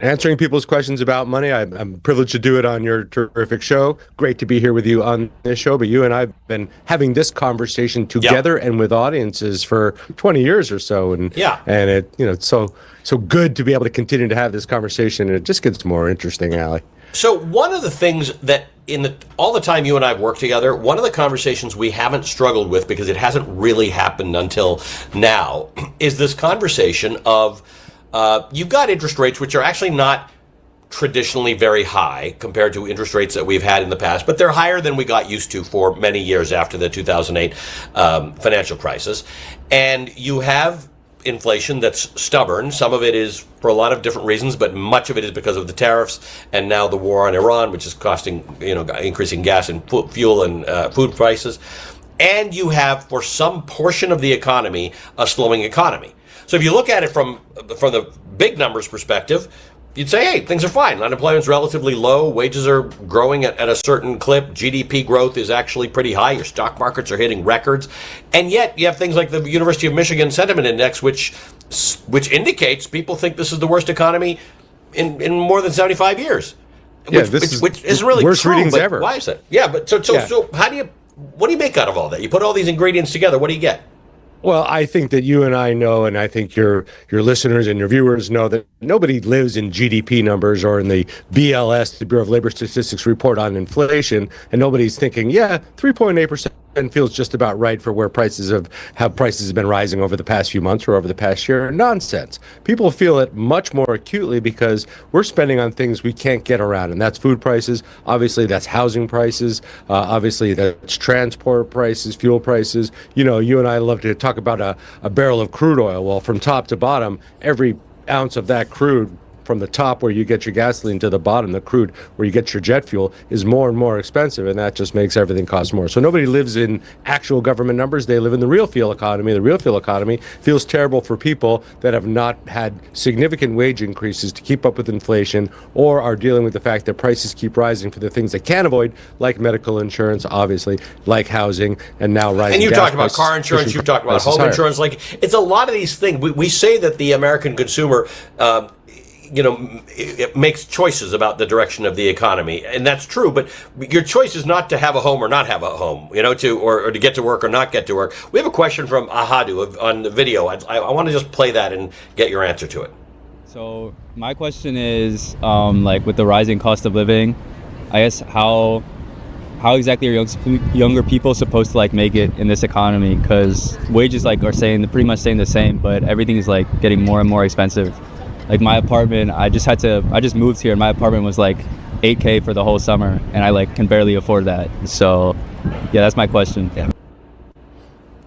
Answering people's questions about money. I'm privileged to do it on your terrific show. Great to be here with you on this show. But you and I have been having this conversation together and with audiences for 20 years or so. And it's so good to be able to continue to have this conversation. And it just gets more interesting, Ali. So one of the things that all the time you and I have worked together, one of the conversations we haven't struggled with, because it hasn't really happened until now, is this conversation of you've got interest rates which are actually not traditionally very high compared to interest rates that we've had in the past, but they're higher than we got used to for many years after the 2008 financial crisis. And you have inflation that's stubborn. Some of it is for a lot of different reasons, but much of it is because of the tariffs and now the war on Iran, which is increasing gas and fuel and food prices. And you have, for some portion of the economy, a slowing economy. So if you look at it from the big numbers perspective, you'd say, hey, things are fine. Unemployment's relatively low. Wages are growing at a certain clip. GDP growth is actually pretty high. Your stock markets are hitting records. And yet you have things like the University of Michigan Sentiment Index, which indicates people think this is the worst economy in more than 75 years. Which isn't really worst true, readings but ever. Why is that? Yeah, but so what do you make out of all that? You put all these ingredients together, what do you get? Well, I think that you and I know, and I think your listeners and your viewers know, that nobody lives in GDP numbers or in the BLS, the Bureau of Labor Statistics report on inflation, and nobody's thinking, 3.8% feels just about right for where prices have been rising over the past few months or over the past year. Nonsense. People feel it much more acutely because we're spending on things we can't get around, and that's food prices. Obviously, that's housing prices. Obviously, that's transport prices, fuel prices. You and I love to talk about a barrel of crude oil. Well, from top to bottom, every ounce of that crude from the top where you get your gasoline to the bottom, the crude where you get your jet fuel, is more and more expensive, and that just makes everything cost more. So nobody lives in actual government numbers. They live in the real fuel economy. The real fuel economy feels terrible for people that have not had significant wage increases to keep up with inflation, or are dealing with the fact that prices keep rising for the things they can't avoid, like medical insurance, obviously, like housing, and now rising And you gas talked about prices, car insurance, pushing you talked about prices home higher. insurance. Like, it's a lot of these things. We say that the American consumer, it makes choices about the direction of the economy, and that's true. But your choice is not to have a home or not have a home, or to get to work or not get to work. We have a question from Ahadu on the video. I want to just play that and get your answer to it. So my question is, with the rising cost of living, I guess how exactly are younger people supposed to make it in this economy? Because wages are pretty much staying the same, but everything is getting more and more expensive. My apartment, I just moved here, and my apartment was $8K for the whole summer, and I can barely afford that. So yeah, that's my question. Yeah.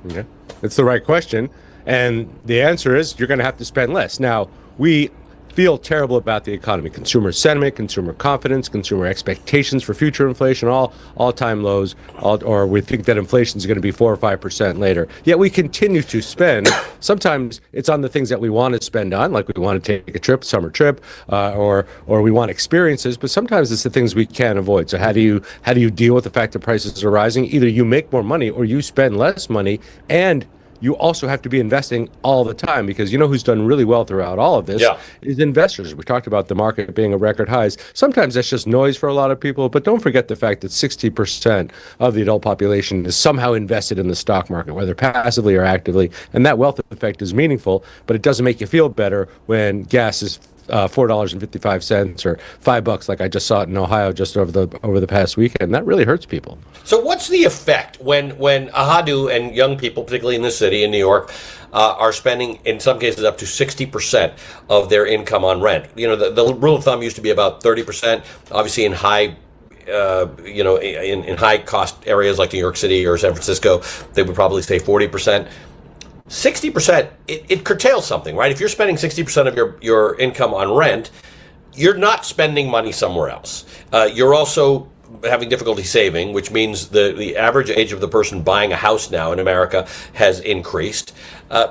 Okay. It's the right question. And the answer is you're going to have to spend less. Now, we feel terrible about the economy. Consumer sentiment, consumer confidence, consumer expectations for future inflation, all-time lows, or we think that inflation is going to be 4 or 5% later. Yet we continue to spend. Sometimes it's on the things that we want to spend on, like we want to take a trip, summer trip, or we want experiences, but sometimes it's the things we can't avoid. So how do you deal with the fact that prices are rising? Either you make more money or you spend less money, and you also have to be investing all the time, because who's done really well throughout all of this is investors. We talked about the market being at record highs. Sometimes that's just noise for a lot of people, but don't forget the fact that 60% of the adult population is somehow invested in the stock market, whether passively or actively, and that wealth effect is meaningful, but it doesn't make you feel better when gas is $4.55 or $5, like I just saw it in Ohio just over the past weekend. That really hurts people. So what's the effect when Ahadu and young people, particularly in this city in New York, are spending in some cases up to 60% of their income on rent? The rule of thumb used to be about 30%. Obviously, in high in high cost areas like New York City or San Francisco, they would probably say 40%. 60%, it curtails something, right? If you're spending 60% of your income on rent, you're not spending money somewhere else. You're also having difficulty saving, which means the average age of the person buying a house now in America has increased.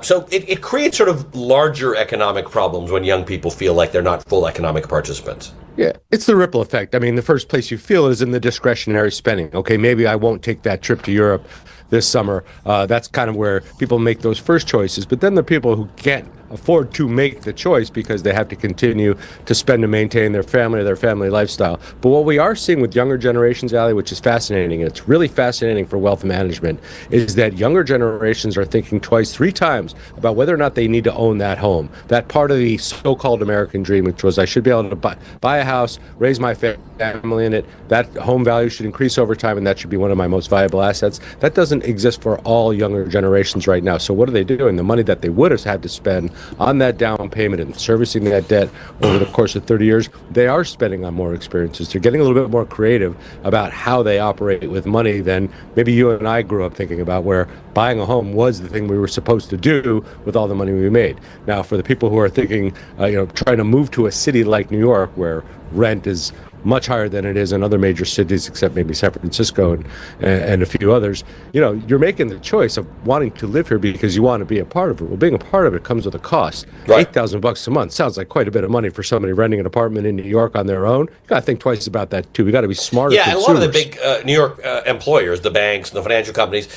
So it creates sort of larger economic problems when young people feel like they're not full economic participants. Yeah, it's the ripple effect. I mean, the first place you feel it is in the discretionary spending. Okay, maybe I won't take that trip to Europe this summer. That's kind of where people make those first choices. But then the people who can't afford to make the choice because they have to continue to spend to maintain their family lifestyle. But what we are seeing with younger generations, Ali, which is fascinating, and it's really fascinating for wealth management, is that younger generations are thinking twice, 3 times about whether or not they need to own that home. That part of the so-called American dream, which was I should be able to buy a house, raise my family in it, that home value should increase over time, and that should be one of my most valuable assets. That doesn't exist for all younger generations right now. So what are they doing? The money that they would have had to spend on that down payment and servicing that debt over the course of 30 years, they are spending on more experiences. They're getting a little bit more creative about how they operate with money than maybe you and I grew up thinking about, where buying a home was the thing we were supposed to do with all the money we made. Now, for the people who are thinking, trying to move to a city like New York, where rent is much higher than it is in other major cities, except maybe San Francisco and a few others, you're making the choice of wanting to live here because you want to be a part of it. Well, being a part of it comes with a cost. Right. $8,000 a month sounds like quite a bit of money for somebody renting an apartment in New York on their own. You got to think twice about that too. We got to be smarter. Yeah, consumers. and a lot of the big New York employers, the banks and the financial companies,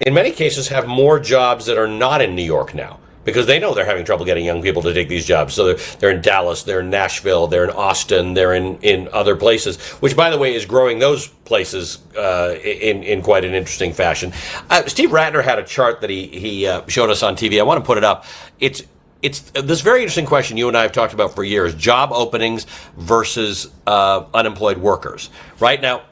in many cases have more jobs that are not in New York now, because they know they're having trouble getting young people to take these jobs. So they're in Dallas, they're in Nashville, they're in Austin, they're in other places, which, by the way, is growing those places in quite an interesting fashion. Steve Rattner had a chart that he showed us on TV. I want to put it up. It's this very interesting question you and I have talked about for years: job openings versus unemployed workers. Right now,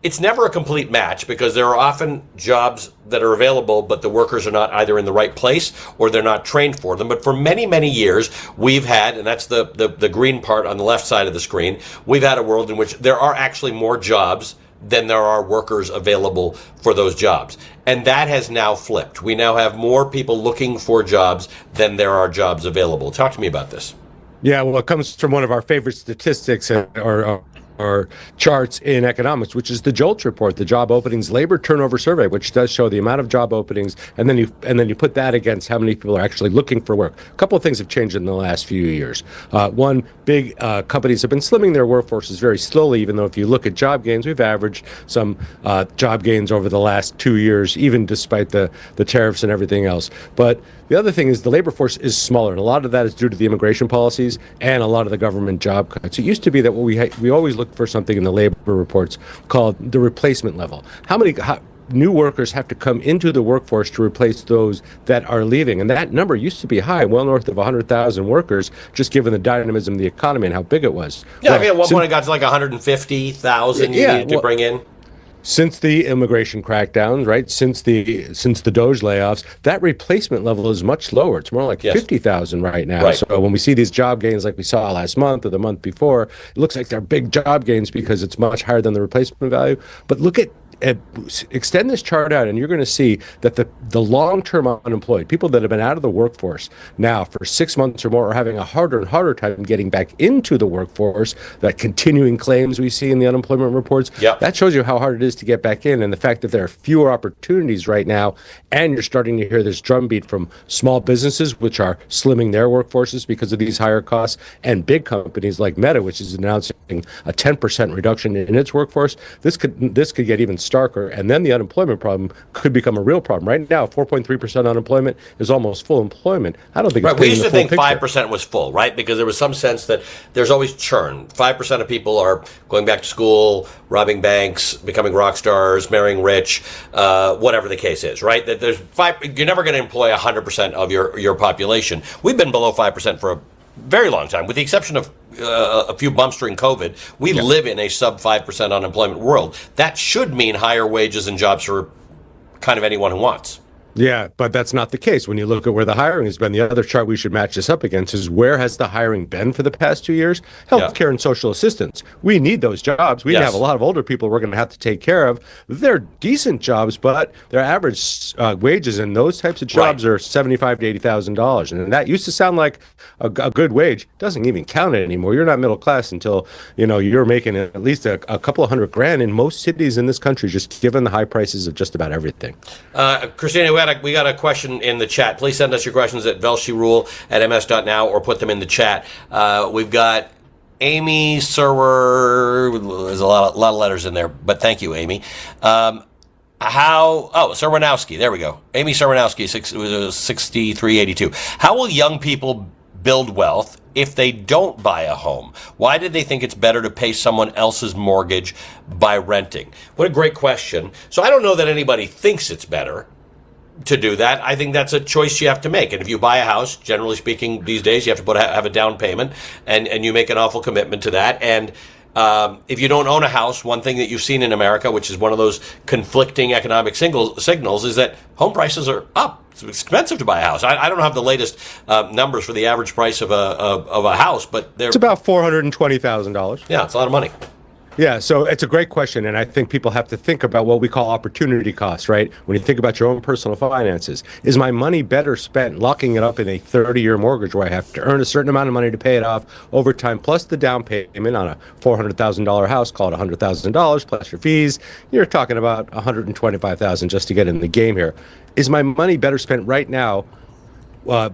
it's never a complete match, because there are often jobs that are available, but the workers are not either in the right place or they're not trained for them. But for many, many years, we've had, and that's the green part on the left side of the screen, we've had a world in which there are actually more jobs than there are workers available for those jobs. And that has now flipped. We now have more people looking for jobs than there are jobs available. Talk to me about this. Yeah, well, it comes from one of our favorite statistics or charts in economics, which is the JOLTS report, the Job Openings Labor Turnover Survey, which does show the amount of job openings, and then you put that against how many people are actually looking for work. A couple of things have changed in the last few years. One, big companies have been slimming their workforces very slowly, even though if you look at job gains, we've averaged some job gains over the last 2 years, even despite the tariffs and everything else. But the other thing is the labor force is smaller, and a lot of that is due to the immigration policies and a lot of the government job cuts. It used to be that we always looked for something in the labor reports called the replacement level. How many new workers have to come into the workforce to replace those that are leaving? And that number used to be high, well north of 100,000 workers, just given the dynamism of the economy and how big it was. Yeah, well, I mean, at one point it got to like 150,000 you needed to bring in. Since the immigration crackdowns, right? Since the Doge layoffs, that replacement level is much lower. It's more like 50,000 right now. Right. So when we see these job gains like we saw last month or the month before, it looks like they're big job gains because it's much higher than the replacement value. But look at extend this chart out, and you're going to see that the long-term unemployed, people that have been out of the workforce now for 6 months or more, are having a harder and harder time getting back into the workforce. That continuing claims we see in the unemployment reports, that shows you how hard it is to get back in, and the fact that there are fewer opportunities right now, and you're starting to hear this drumbeat from small businesses, which are slimming their workforces because of these higher costs, and big companies like Meta, which is announcing a 10% reduction in its workforce. This could get even starker, and then the unemployment problem could become a real problem. Right now, 4.3% unemployment is almost full employment. I don't think it's we used to think picture. 5% was full, right? Because there was some sense that there's always churn. 5% of people are going back to school, robbing banks, becoming rock stars, marrying rich, whatever the case is, right? That there's you're never going to employ 100% of your population. We've been below 5% for a very long time, with the exception of a few bumps during COVID. We live in a sub 5% unemployment world. That should mean higher wages and jobs for kind of anyone who wants. Yeah, but that's not the case. When you look at where the hiring has been, the other chart we should match this up against is where has the hiring been for the past 2 years? Healthcare and social assistance. We need those jobs. We have a lot of older people we're going to have to take care of. They're decent jobs, but their average wages in those types of jobs are $75,000 to $80,000. And that used to sound like a good wage. Doesn't even count it anymore. You're not middle class until you're making at least a couple of $100,000 in most cities in this country, just given the high prices of just about everything. Christina, we got a question in the chat. Please send us your questions at velshirul@ms.now or put them in the chat. We've got Amy Serwer. There's a lot of letters in there, but thank you, Amy. Serwanowski. There we go. Amy Serwanowski, 6382. How will young people build wealth if they don't buy a home? Why did they think it's better to pay someone else's mortgage by renting? What a great question. So I don't know that anybody thinks it's better to do that. I think that's a choice you have to make. And if you buy a house, generally speaking, these days you have to have a down payment, and you make an awful commitment to that. And if you don't own a house, one thing that you've seen in America, which is one of those conflicting economic signals, is that home prices are up. It's expensive to buy a house. I don't have the latest numbers for the average price of a house, but it's about $420,000. Yeah, it's a lot of money. Yeah, so it's a great question, and I think people have to think about what we call opportunity costs, right? When you think about your own personal finances, is my money better spent locking it up in a 30-year mortgage where I have to earn a certain amount of money to pay it off over time, plus the down payment on a $400,000 house, call it $100,000, plus your fees? You're talking about $125,000 just to get in the game here. Is my money better spent right now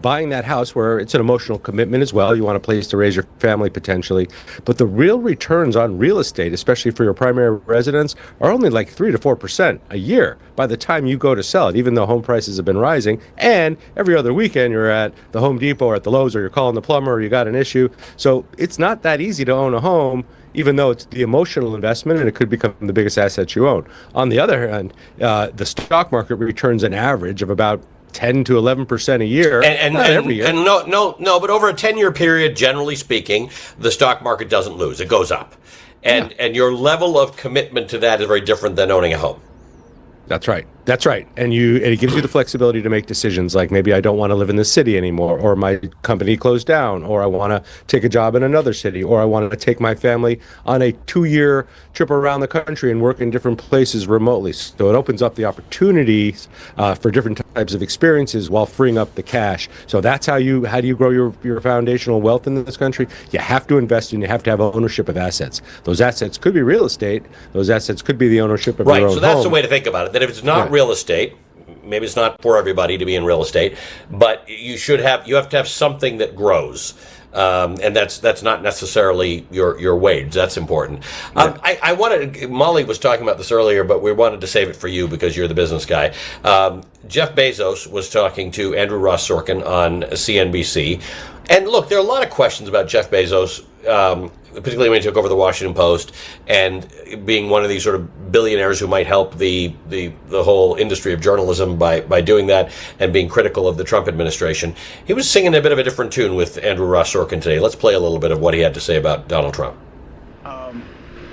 buying that house, where it's an emotional commitment as well? You want a place to raise your family potentially, but the real returns on real estate, especially for your primary residence, are only like 3 to 4% a year by the time you go to sell it, even though home prices have been rising. And every other weekend you're at the Home Depot or at the Lowe's, or you're calling the plumber, or you got an issue. So it's not that easy to own a home, even though it's the emotional investment, and it could become the biggest asset you own. On the other hand, the stock market returns an average of about 10 to 11% a year, not every year. And no, but over a 10-year period, generally speaking, the stock market doesn't lose; it goes up, and your level of commitment to that is very different than owning a home. That's right. That's right. And it gives you the flexibility to make decisions like maybe I don't want to live in this city anymore, or my company closed down, or I want to take a job in another city, or I want to take my family on a 2-year trip around the country and work in different places remotely. So it opens up the opportunities for different types of experiences while freeing up the cash. So that's how do you grow your foundational wealth in this country? You have to invest and you have to have ownership of assets. Those assets could be real estate. Those assets could be the ownership of your own Right, so that's home. the way to think about it, that if it's not real estate, maybe it's not for everybody to be in real estate, but you have to have something that grows. And that's not necessarily your wage. That's important. I wanted, Molly was talking about this earlier, but we wanted to save it for you because you're the business guy. Jeff Bezos was talking to Andrew Ross Sorkin on CNBC. And look, there are a lot of questions about Jeff Bezos, particularly when he took over the Washington Post and being one of these sort of billionaires who might help the whole industry of journalism by doing that and being critical of the Trump administration. He was singing a bit of a different tune with Andrew Ross Sorkin today. Let's play a little bit of what he had to say about Donald Trump.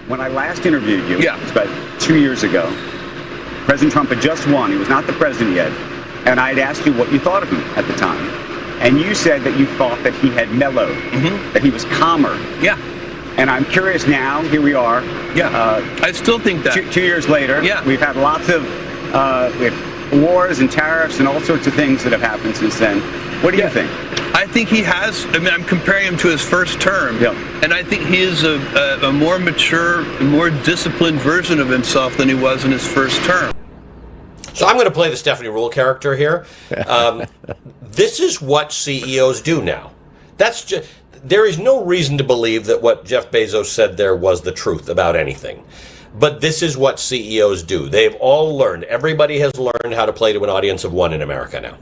When I last interviewed you, it was about 2 years ago, President Trump had just won. He was not the president yet. And I had asked you what you thought of him at the time. And you said that you thought that he had mellowed, that he was calmer. Yeah. And I'm curious now, here we are. Yeah, I still think that. 2 years later, we've had lots of we have wars and tariffs and all sorts of things that have happened since then. What do you think? I think he has, I'm comparing him to his first term. Yeah. And I think he is a more mature, more disciplined version of himself than he was in his first term. So I'm going to play the Stephanie Ruhle character here. This is what CEOs do now. There is no reason to believe that what Jeff Bezos said there was the truth about anything. But this is what CEOs do. They've all learned. Everybody has learned how to play to an audience of one in America now.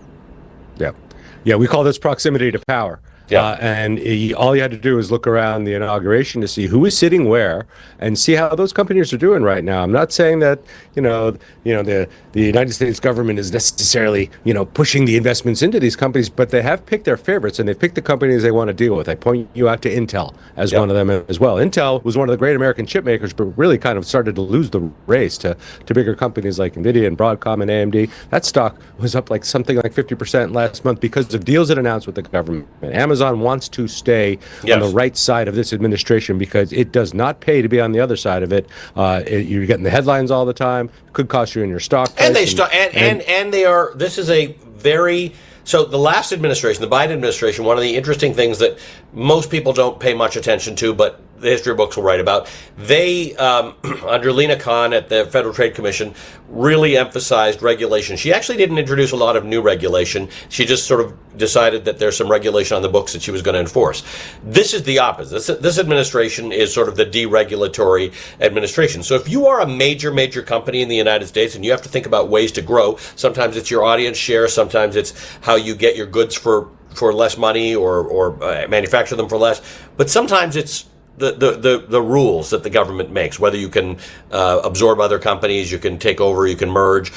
Yeah, we call this proximity to power. And all you had to do is look around the inauguration to see who is sitting where and see how those companies are doing right now. I'm not saying that the United States government is necessarily pushing the investments into these companies, but they have picked their favorites and they've picked the companies they want to deal with. I point you out to Intel as one of them as well. Intel was one of the great American chip makers, but really kind of started to lose the race to bigger companies like Nvidia and Broadcom and AMD. That stock was up something like 50% last month because of deals it announced with the government. Amazon wants to stay on the right side of this administration because it does not pay to be on the other side of it. You're getting the headlines all the time. It could cost you in your stock price. And they are. This is a very. So the last administration, the Biden administration, one of the interesting things that most people don't pay much attention to, but the history books will write about, they, under Lena Khan at the Federal Trade Commission, really emphasized regulation. She actually didn't introduce a lot of new regulation. She just sort of decided that there's some regulation on the books that she was going to enforce. This is the opposite. This administration is sort of the deregulatory administration. So if you are a major company in the United States and you have to think about ways to grow, sometimes it's your audience share, sometimes it's how you get your goods for less money or manufacture them for less, but sometimes it's the rules that the government makes, whether you can absorb other companies, you can take over, you can merge.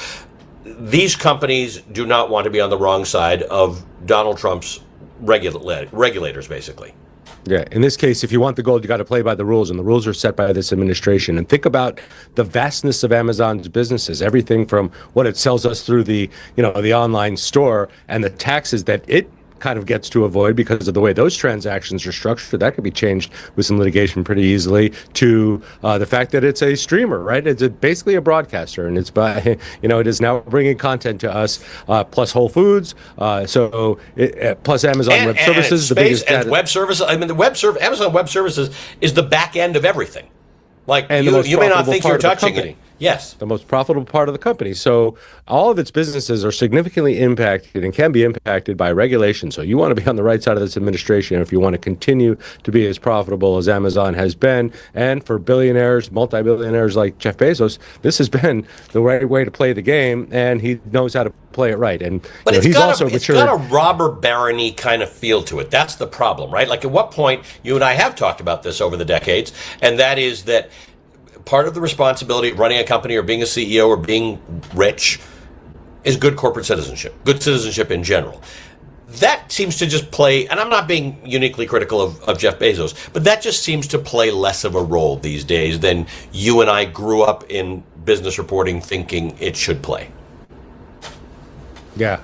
These companies do not want to be on the wrong side of Donald Trump's regulators, basically. Yeah, in this case, if you want the gold, you got to play by the rules, and the rules are set by this administration. And think about the vastness of Amazon's businesses, everything from what it sells us through the online store and the taxes that it kind of gets to avoid because of the way those transactions are structured. That could be changed with some litigation pretty easily, to the fact that it's a streamer, right? It's basically a broadcaster, and it's it is now bringing content to us, plus Whole Foods, plus Amazon Web Services, the biggest web services. I mean, Amazon Web Services is the back end of everything. You may not think you're touching it. Yes. The most profitable part of the company. So all of its businesses are significantly impacted and can be impacted by regulation. So you want to be on the right side of this administration if you want to continue to be as profitable as Amazon has been. And for billionaires, multi-billionaires like Jeff Bezos, this has been the right way to play the game, and he knows how to play it right. But he's also mature. It's got a robber barony kind of feel to it. That's the problem, right? Like, at what point, you and I have talked about this over the decades, and that is that part of the responsibility of running a company or being a CEO or being rich is good corporate citizenship, good citizenship in general. That seems to just play, and I'm not being uniquely critical of Jeff Bezos, but that just seems to play less of a role these days than you and I grew up in business reporting thinking it should play. Yeah,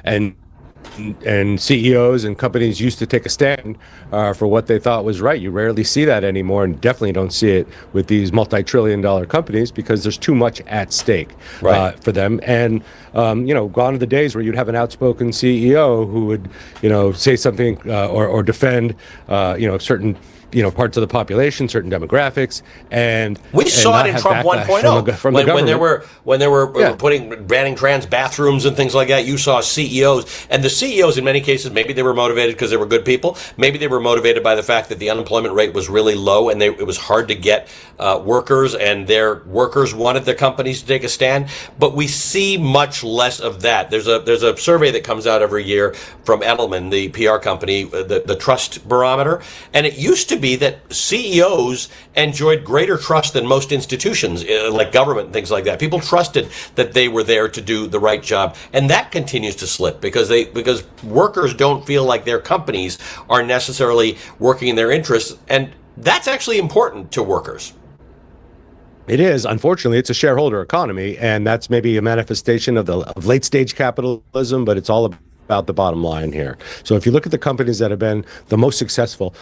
and CEOs and companies used to take a stand for what they thought was right. You rarely see that anymore, and definitely don't see it with these multi-trillion-dollar companies because there's too much at stake for them. And gone are the days where you'd have an outspoken CEO who would, say something or defend, certain parts of the population, certain demographics, and we saw it in Trump 1.0 when they were banning trans bathrooms and things like that. You saw CEOs, and the CEOs in many cases, maybe they were motivated because they were good people, maybe they were motivated by the fact that the unemployment rate was really low and it was hard to get workers, and their workers wanted their companies to take a stand. But we see much less of that. There's a survey that comes out every year from Edelman, the PR company, the Trust Barometer, and it used to be that CEOs enjoyed greater trust than most institutions, like government and things like that. People trusted that they were there to do the right job, and that continues to slip because workers don't feel like their companies are necessarily working in their interests, and that's actually important to workers. It is. Unfortunately, it's a shareholder economy, and that's maybe a manifestation of late stage capitalism, but it's all about the bottom line here. So if you look at the companies that have been the most successful,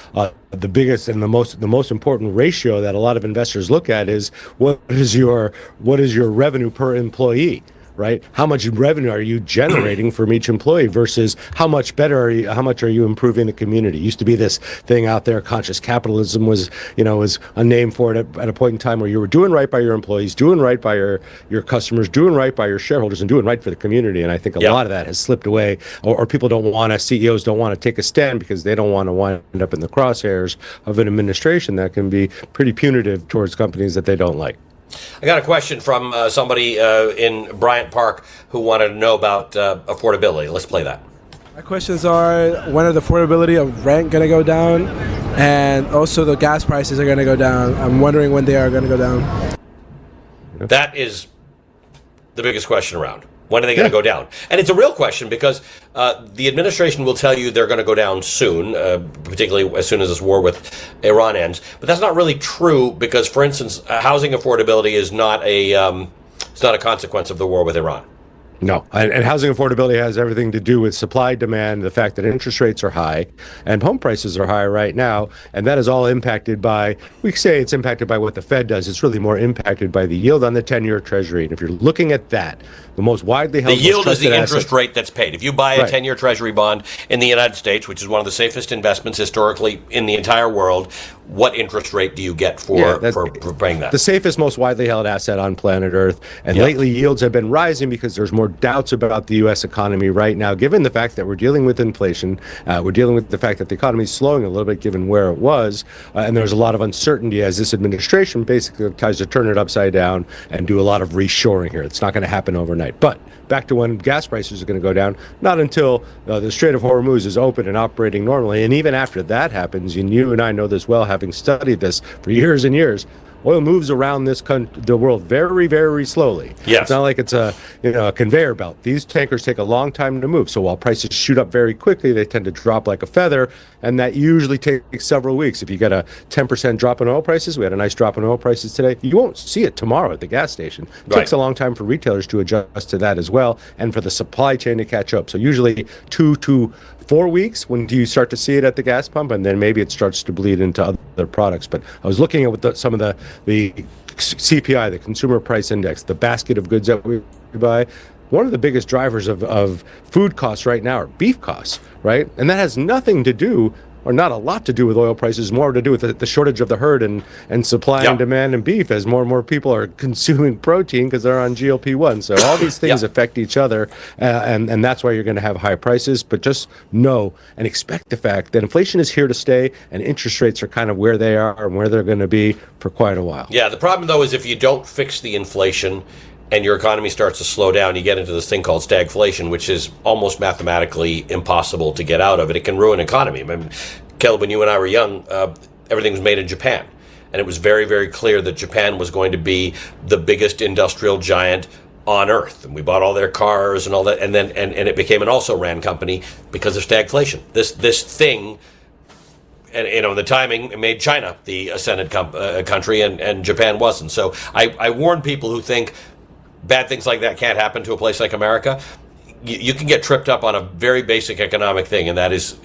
the biggest and the most important ratio that a lot of investors look at is what is your revenue per employee, right? How much revenue are you generating from each employee versus how much are you improving the community? Used to be this thing out there, conscious capitalism was a name for it at a point in time where you were doing right by your employees, doing right by your customers, doing right by your shareholders, and doing right for the community. And I think a lot of that has slipped away, or people CEOs don't want to take a stand because they don't want to wind up in the crosshairs of an administration that can be pretty punitive towards companies that they don't like. I got a question from somebody in Bryant Park who wanted to know about affordability. Let's play that. My questions are, when are the affordability of rent going to go down? And also the gas prices are going to go down. I'm wondering when they are going to go down. That is the biggest question around. When are they going to go down? And it's a real question because the administration will tell you they're going to go down soon, particularly as soon as this war with Iran ends. But that's not really true because, for instance, housing affordability is not it's not a consequence of the war with Iran. No, and housing affordability has everything to do with supply, demand, the fact that interest rates are high and home prices are high right now, and that is all impacted by, we say it's impacted by what the Fed does. It's really more impacted by the yield on the 10-year Treasury. And if you're looking at that, the most widely held... The yield is the interest rate that's paid. If you buy a 10-year Treasury bond in the United States, which is one of the safest investments historically in the entire world, what interest rate do you get for buying that? The safest, most widely held asset on planet Earth. And lately, yields have been rising because there's more doubts about the U.S. economy right now, given the fact that we're dealing with inflation. We're dealing with the fact that the economy is slowing a little bit, given where it was. And there's a lot of uncertainty as this administration basically tries to turn it upside down and do a lot of reshoring here. It's not going to happen overnight. But back to when gas prices are going to go down, not until the Strait of Hormuz is open and operating normally. And even after that happens, and you and I know this well, having studied this for years and years, oil moves around the world very, very slowly. Yes. It's not like it's a conveyor belt. These tankers take a long time to move. So while prices shoot up very quickly, they tend to drop like a feather, and that usually takes several weeks. If you get a 10% drop in oil prices, we had a nice drop in oil prices today, you won't see it tomorrow at the gas station. It takes a long time for retailers to adjust to that as well, and for the supply chain to catch up. So usually 2 to 4 weeks when do you start to see it at the gas pump, and then maybe it starts to bleed into other products. But I was looking at some of the CPI, the Consumer Price Index, the basket of goods that we buy. One of the biggest drivers of food costs right now are beef costs, right? And that has nothing to do, or not a lot to do with oil prices, more to do with the shortage of the herd and supply and demand in beef as more and more people are consuming protein because they're on GLP-1. So all these things affect each other, and that's why you're going to have high prices. But just know and expect the fact that inflation is here to stay, and interest rates are kind of where they are and where they're going to be for quite a while. Yeah, the problem, though, is if you don't fix the inflation and your economy starts to slow down, you get into this thing called stagflation, which is almost mathematically impossible to get out of it. It can ruin an economy. I mean, Caleb, when you and I were young, everything was made in Japan. And it was very, very clear that Japan was going to be the biggest industrial giant on Earth. And we bought all their cars and all that. And then and it became an also-ran company because of stagflation. This thing, and the timing made China the ascended country, and Japan wasn't. So I warn people who think bad things like that can't happen to a place like America. you can get tripped up on a very basic economic thing, and that is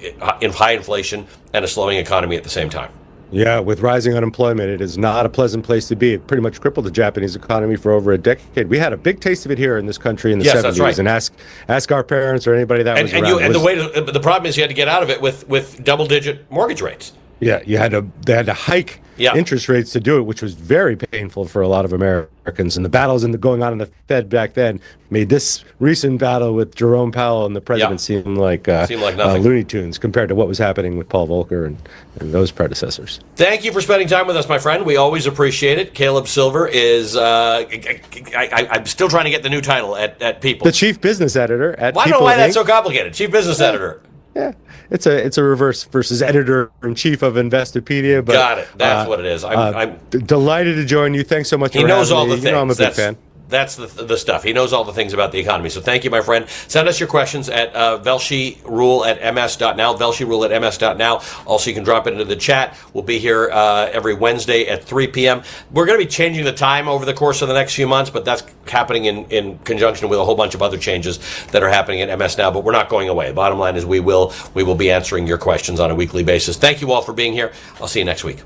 in high inflation and a slowing economy at the same time. Yeah, with rising unemployment, it is not a pleasant place to be. It pretty much crippled the Japanese economy for over a decade. We had a big taste of it here in this country in the 70s. That's right. And ask our parents or anybody that was around. The problem is you had to get out of it with double-digit mortgage rates. Yeah, they had to hike interest rates to do it, which was very painful for a lot of Americans. And the battles going on in the Fed back then made this recent battle with Jerome Powell and the president seem like nothing. Looney Tunes compared to what was happening with Paul Volcker and those predecessors. Thank you for spending time with us, my friend. We always appreciate it. Caleb Silver is, I'm still trying to get the new title at People. The chief business editor at People. I don't know why Inc. that's so complicated. Chief business editor. Yeah, it's a reverse versus editor-in-chief of Investopedia. But, got it. That's what it is. I'm delighted to join you. Thanks so much for having me. He knows all the things. You know I'm a big fan. That's the stuff. He knows all the things about the economy. So thank you, my friend. Send us your questions at velshirule@ms.now, velshirule@ms.now. Also, you can drop it into the chat. We'll be here every Wednesday at 3 p.m. We're going to be changing the time over the course of the next few months, but that's happening in conjunction with a whole bunch of other changes that are happening at MS Now, but we're not going away. Bottom line is we will be answering your questions on a weekly basis. Thank you all for being here. I'll see you next week.